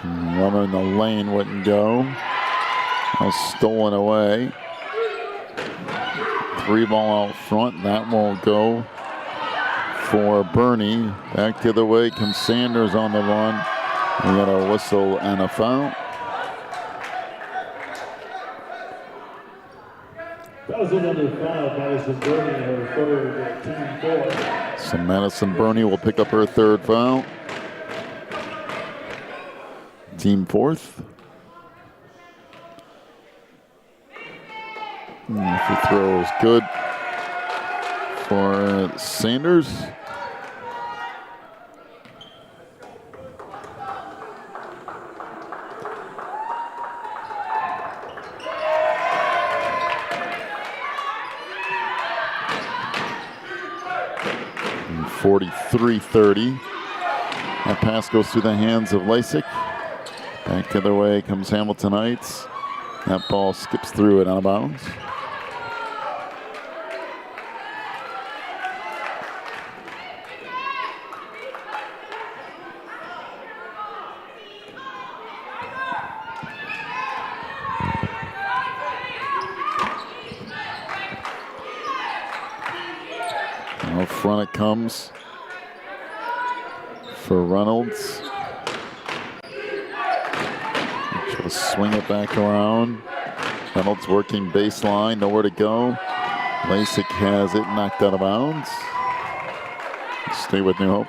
Runner in the lane wouldn't go. That was stolen away. 3-ball out front. That won't go for Bernie. Back the other way comes Sanders on the run. We got a whistle and a foul. That was another foul. Madison Burney, her third, team 4. So Madison Burney will pick up her third foul. Team 4th. Free throw is good for Sanders. And 43-30. That pass goes through the hands of Lasik. Back the other way comes Hamiltonites. That ball skips through it out of bounds. Out front it comes for Reynolds. Try to swing it back around. Reynolds working baseline, nowhere to go. Lasik has it knocked out of bounds. Stay with New Hope.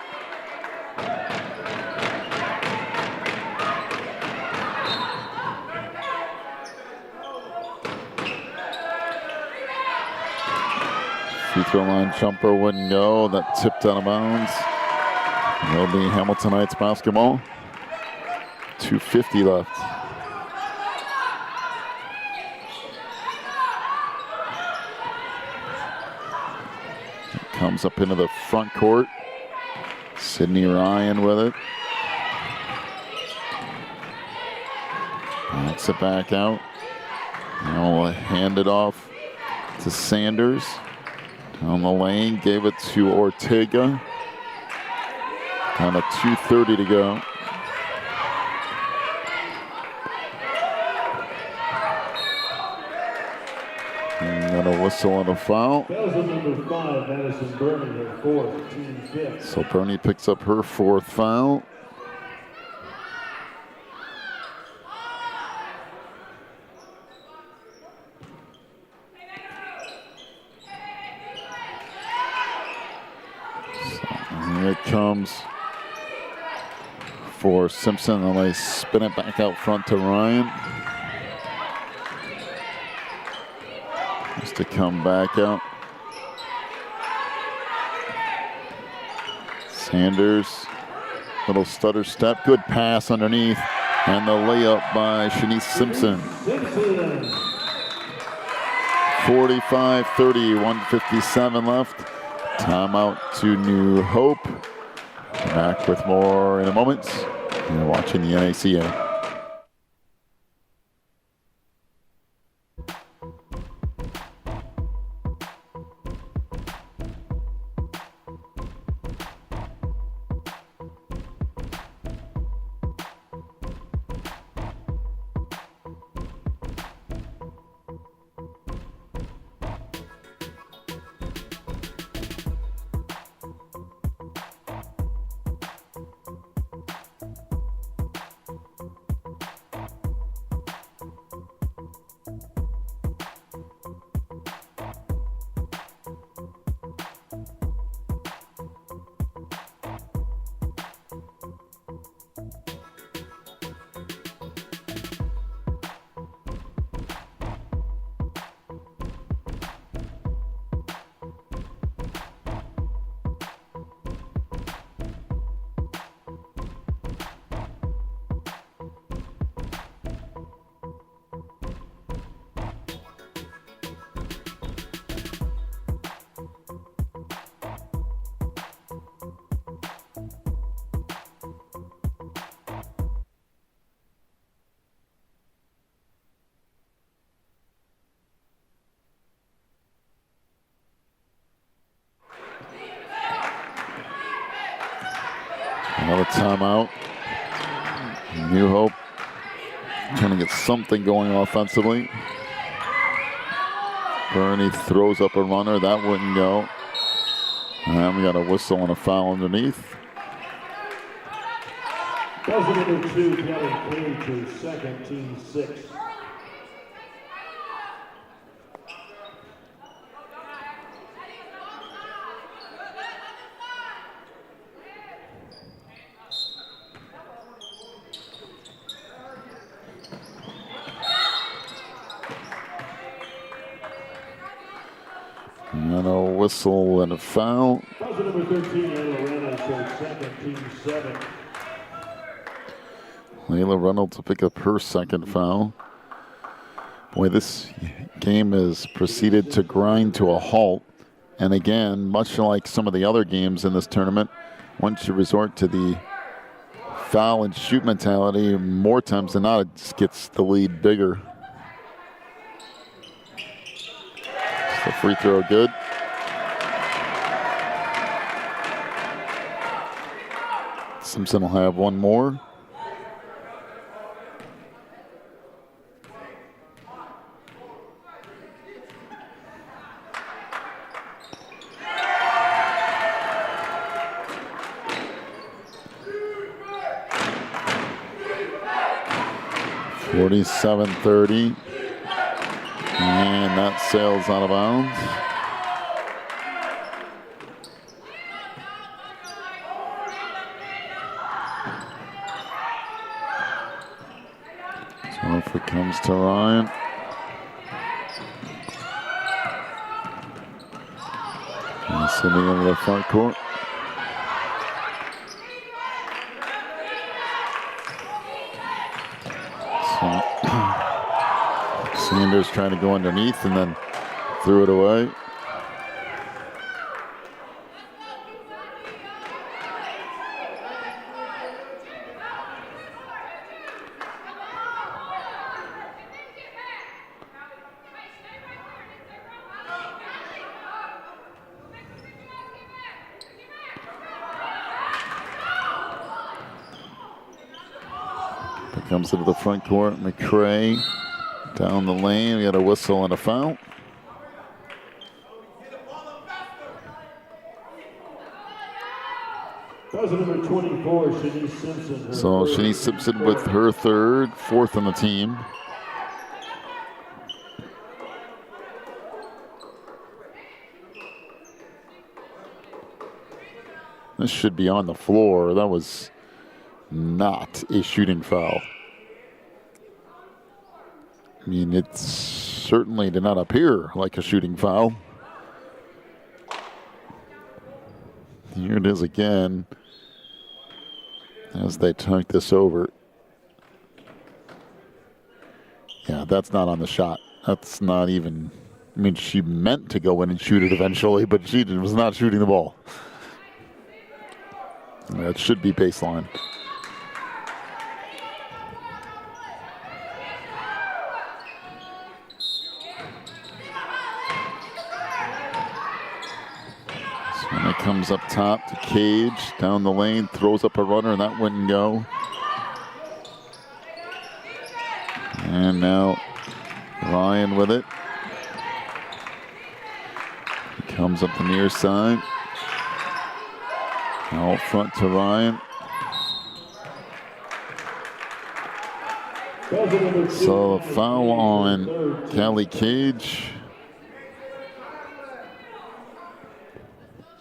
Free throw line jumper wouldn't go. That tipped out of bounds. It'll be Hamiltonites basketball. 2:50 left. It comes up into the front court. Sydney Ryan with it. Knocks it back out. Now we'll hand it off to Sanders. Down the lane, gave it to Ortega. Down to 2:30 to go. And a whistle and a foul. That was number 5, Madison Burney, her 4th, team 5th. So Burney picks up her 4th foul. Here it comes for Simpson, and they spin it back out front to Ryan. Just to come back out. Sanders, little stutter step, good pass underneath, and the layup by Shanice Simpson. 45-30, 1:57 left. Timeout to New Hope. Back with more in a moment. You're watching the NACA. A timeout. New Hope trying to get something going offensively. Bernie throws up a runner. That wouldn't go. And we got a whistle and a foul underneath. That was number 2, Kelly Cage, who's second, team 6. And a whistle and a foul. That was number 13, Layla Reynolds, who's second, team 7. Layla Reynolds to pick up her second foul. Boy, this game has proceeded to grind to a halt. And again, much like some of the other games in this tournament, once you resort to the foul and shoot mentality, more times than not, it just gets the lead bigger. Is the free throw good? Simpson will have one more. .47-30, and that sails out of bounds. So if it comes to Ryan. And sitting into the front court. Sanders trying to go underneath and then threw it away. It comes into the front court. McCray down the lane. We got a whistle and a foul. That was number 24, Shanice Simpson. So Shanice Simpson with her third, fourth on the team. This should be on the floor. That was not a shooting foul. I mean, it certainly did not appear like a shooting foul. Here it is again as they talk this over. Yeah, that's not on the shot. That's not even, I mean, she meant to go in and shoot it eventually, but she was not shooting the ball. That should be baseline. And it comes up top to Cage, down the lane, throws up a runner, and that wouldn't go. And now Ryan with it. He comes up the near side. Out front to Ryan. So a foul on Callie Cage.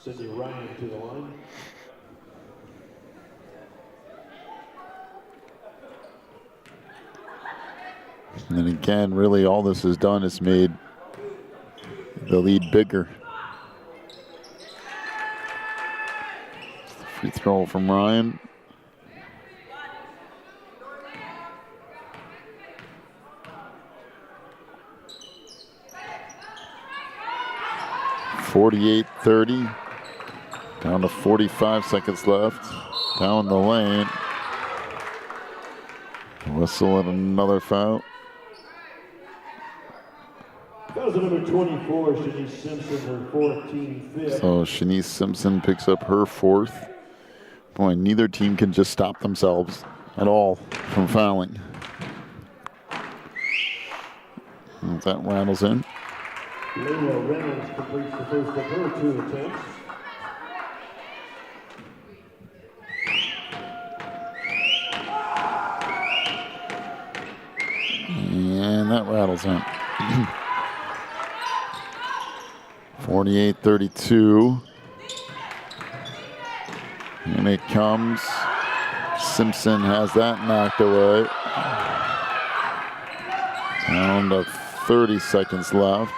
Sydney Ryan to the line. And then again, really all this has done is made the lead bigger. Free throw from Ryan. .48-30. Down to 45 seconds left. Down the lane. Whistle and another foul. That was number 24, Shanice Simpson, her 14th. So Shanice Simpson picks up her fourth. Boy, neither team can just stop themselves at all from fouling. And that rattles in. Layla Reynolds completes the first of her 2 attempts. And that rattles in. 48-32. And it comes. Simpson has that knocked away. Down to 30 seconds left.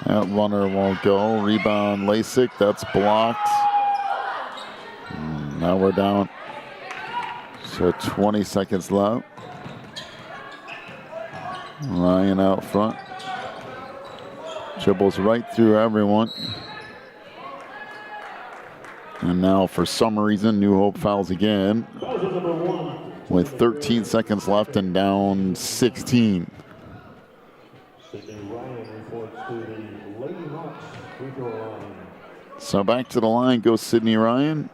That runner won't go. Rebound Lasik. That's blocked. And now we're down. So 20 seconds left. Ryan out front. Dribbles right through everyone. And now, for some reason, New Hope fouls again with 13 seconds left and down 16. So back to the line goes Sydney Ryan.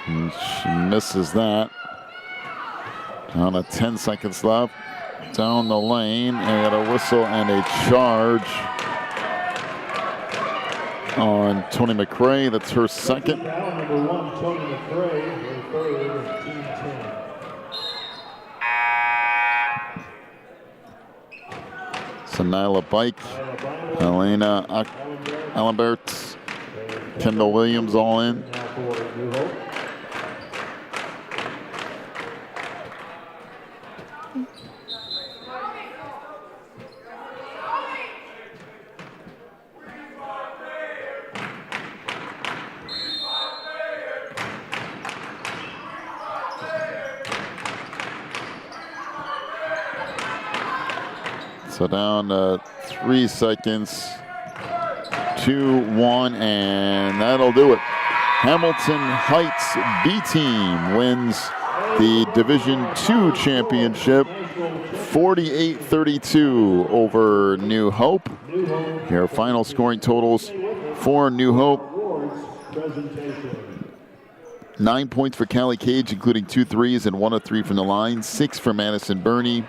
And she misses that. Down to 10 seconds left. Down the lane, and we got a whistle and a charge on Tony McRae. That's her second. Number 1, Tony McRae, her third, team 10. So Nyla Bike, Elena Allenbert, Kendall Williams all in. Now for New Hope. So down to 3 seconds, 2-1, and that'll do it. Hamilton Heights B team wins the Division II championship, 48-32 over New Hope. Here are final scoring totals for New Hope. 9 points for Callie Cage, including 2 threes and 1 of 3 from the line. 6 for Madison Burney.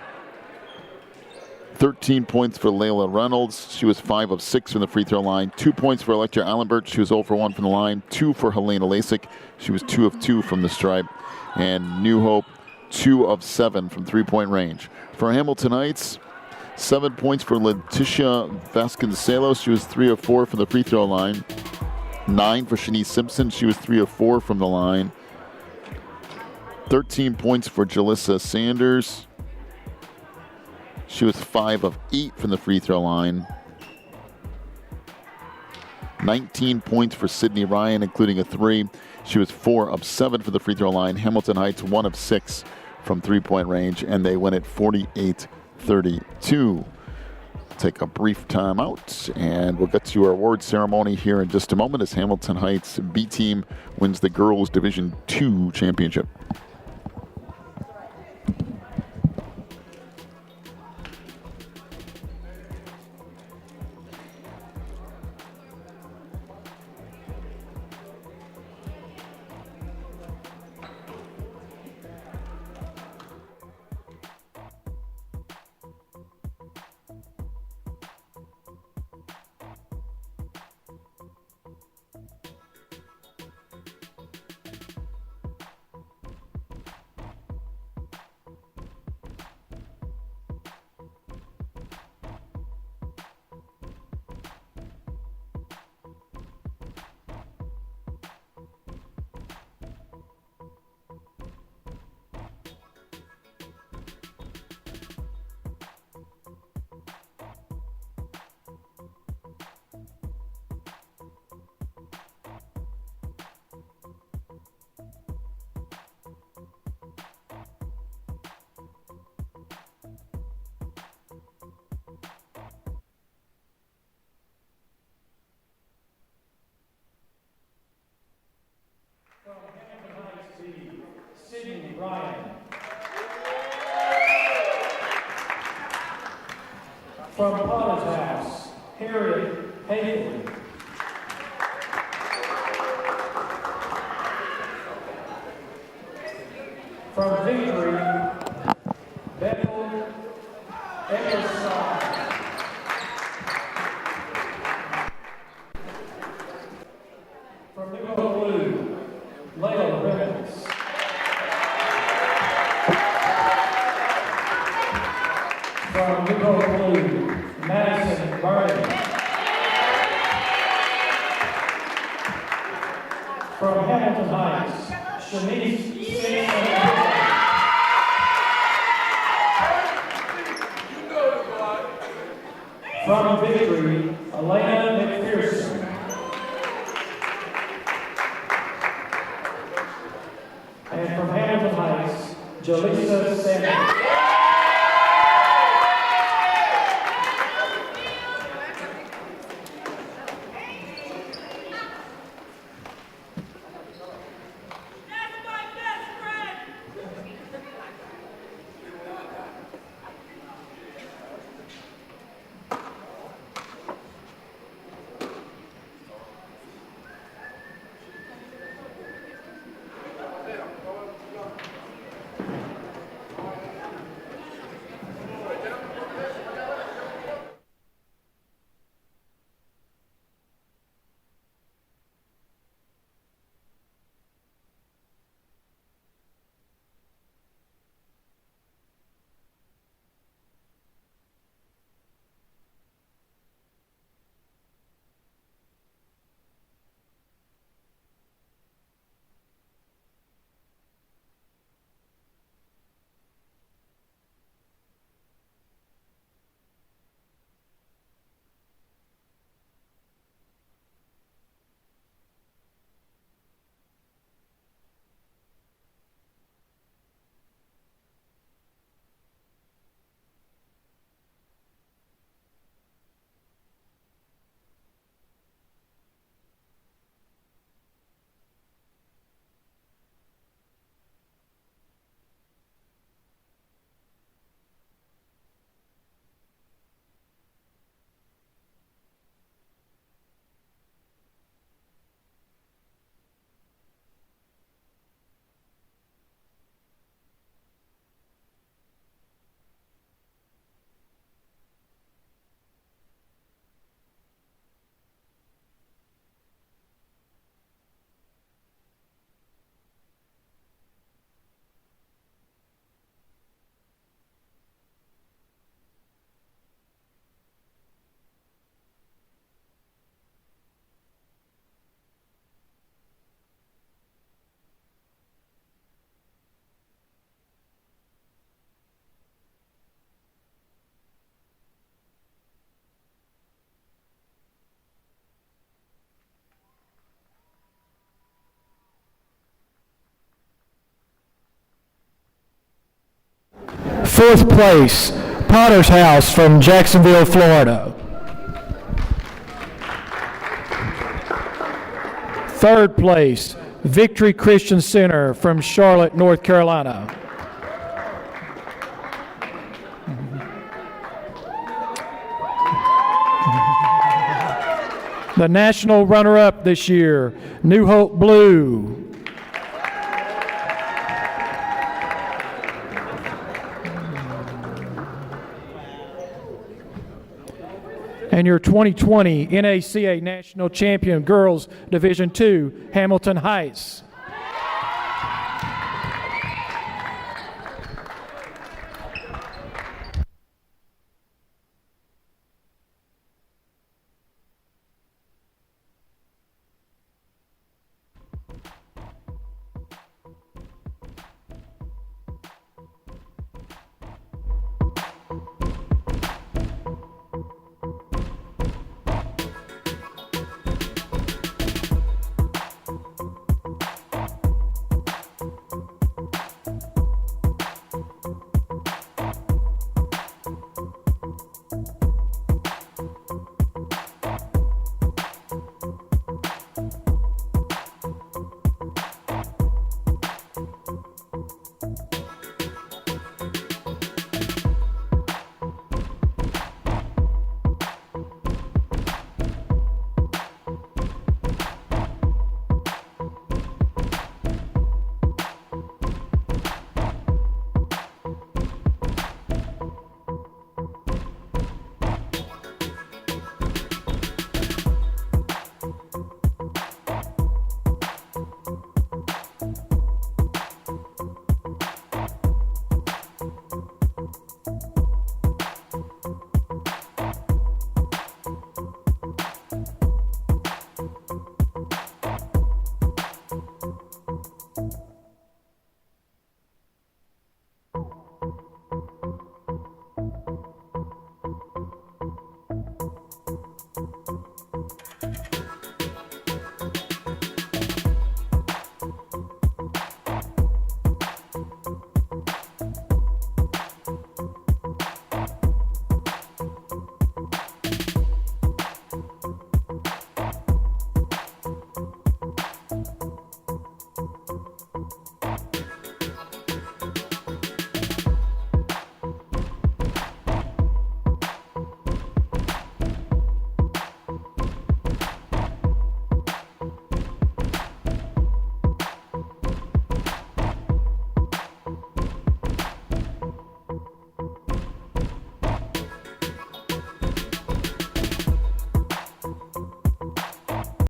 13 points for Layla Reynolds. She was 5 of 6 from the free throw line. 2 points for Electra Allenbert. She was 0 for 1 from the line. 2 for Helena Lasik. She was 2 of 2 from the stripe. And New Hope, 2 of 7 from three-point range. For Hamilton Heights, 7 points for Leticia Vasconcelos. She was 3 of 4 from the free throw line. 9 for Shanice Simpson. She was 3 of 4 from the line. 13 points for Jalissa Sanders. She was 5 of 8 from the free throw line. 19 points for Sydney Ryan, including a 3. She was 4 of 7 for the free throw line. Hamilton Heights, 1 of 6 from three-point range, and they win it 48-32. Take a brief timeout, and we'll get to our award ceremony here in just a moment as Hamilton Heights B team wins the Girls Division II championship. Sydney Ryan. From Potter's House, Harriet Haley. From Victory, Bethel Emerson. From New Hope Blue, Layla Ribbons. From New Hope Blue, Madison Burning. From Hamilton Heights, Shanice Simpson. From Victory, Elena McPherson. And from Hamilton Heights, Jaleesa Sanders. Fourth place, Potter's House from Jacksonville, Florida. Third place, Victory Christian Center from Charlotte, North Carolina. The national runner-up this year, New Hope Blue. And your 2020 NACA National Champion Girls Division II, Hamilton Heights.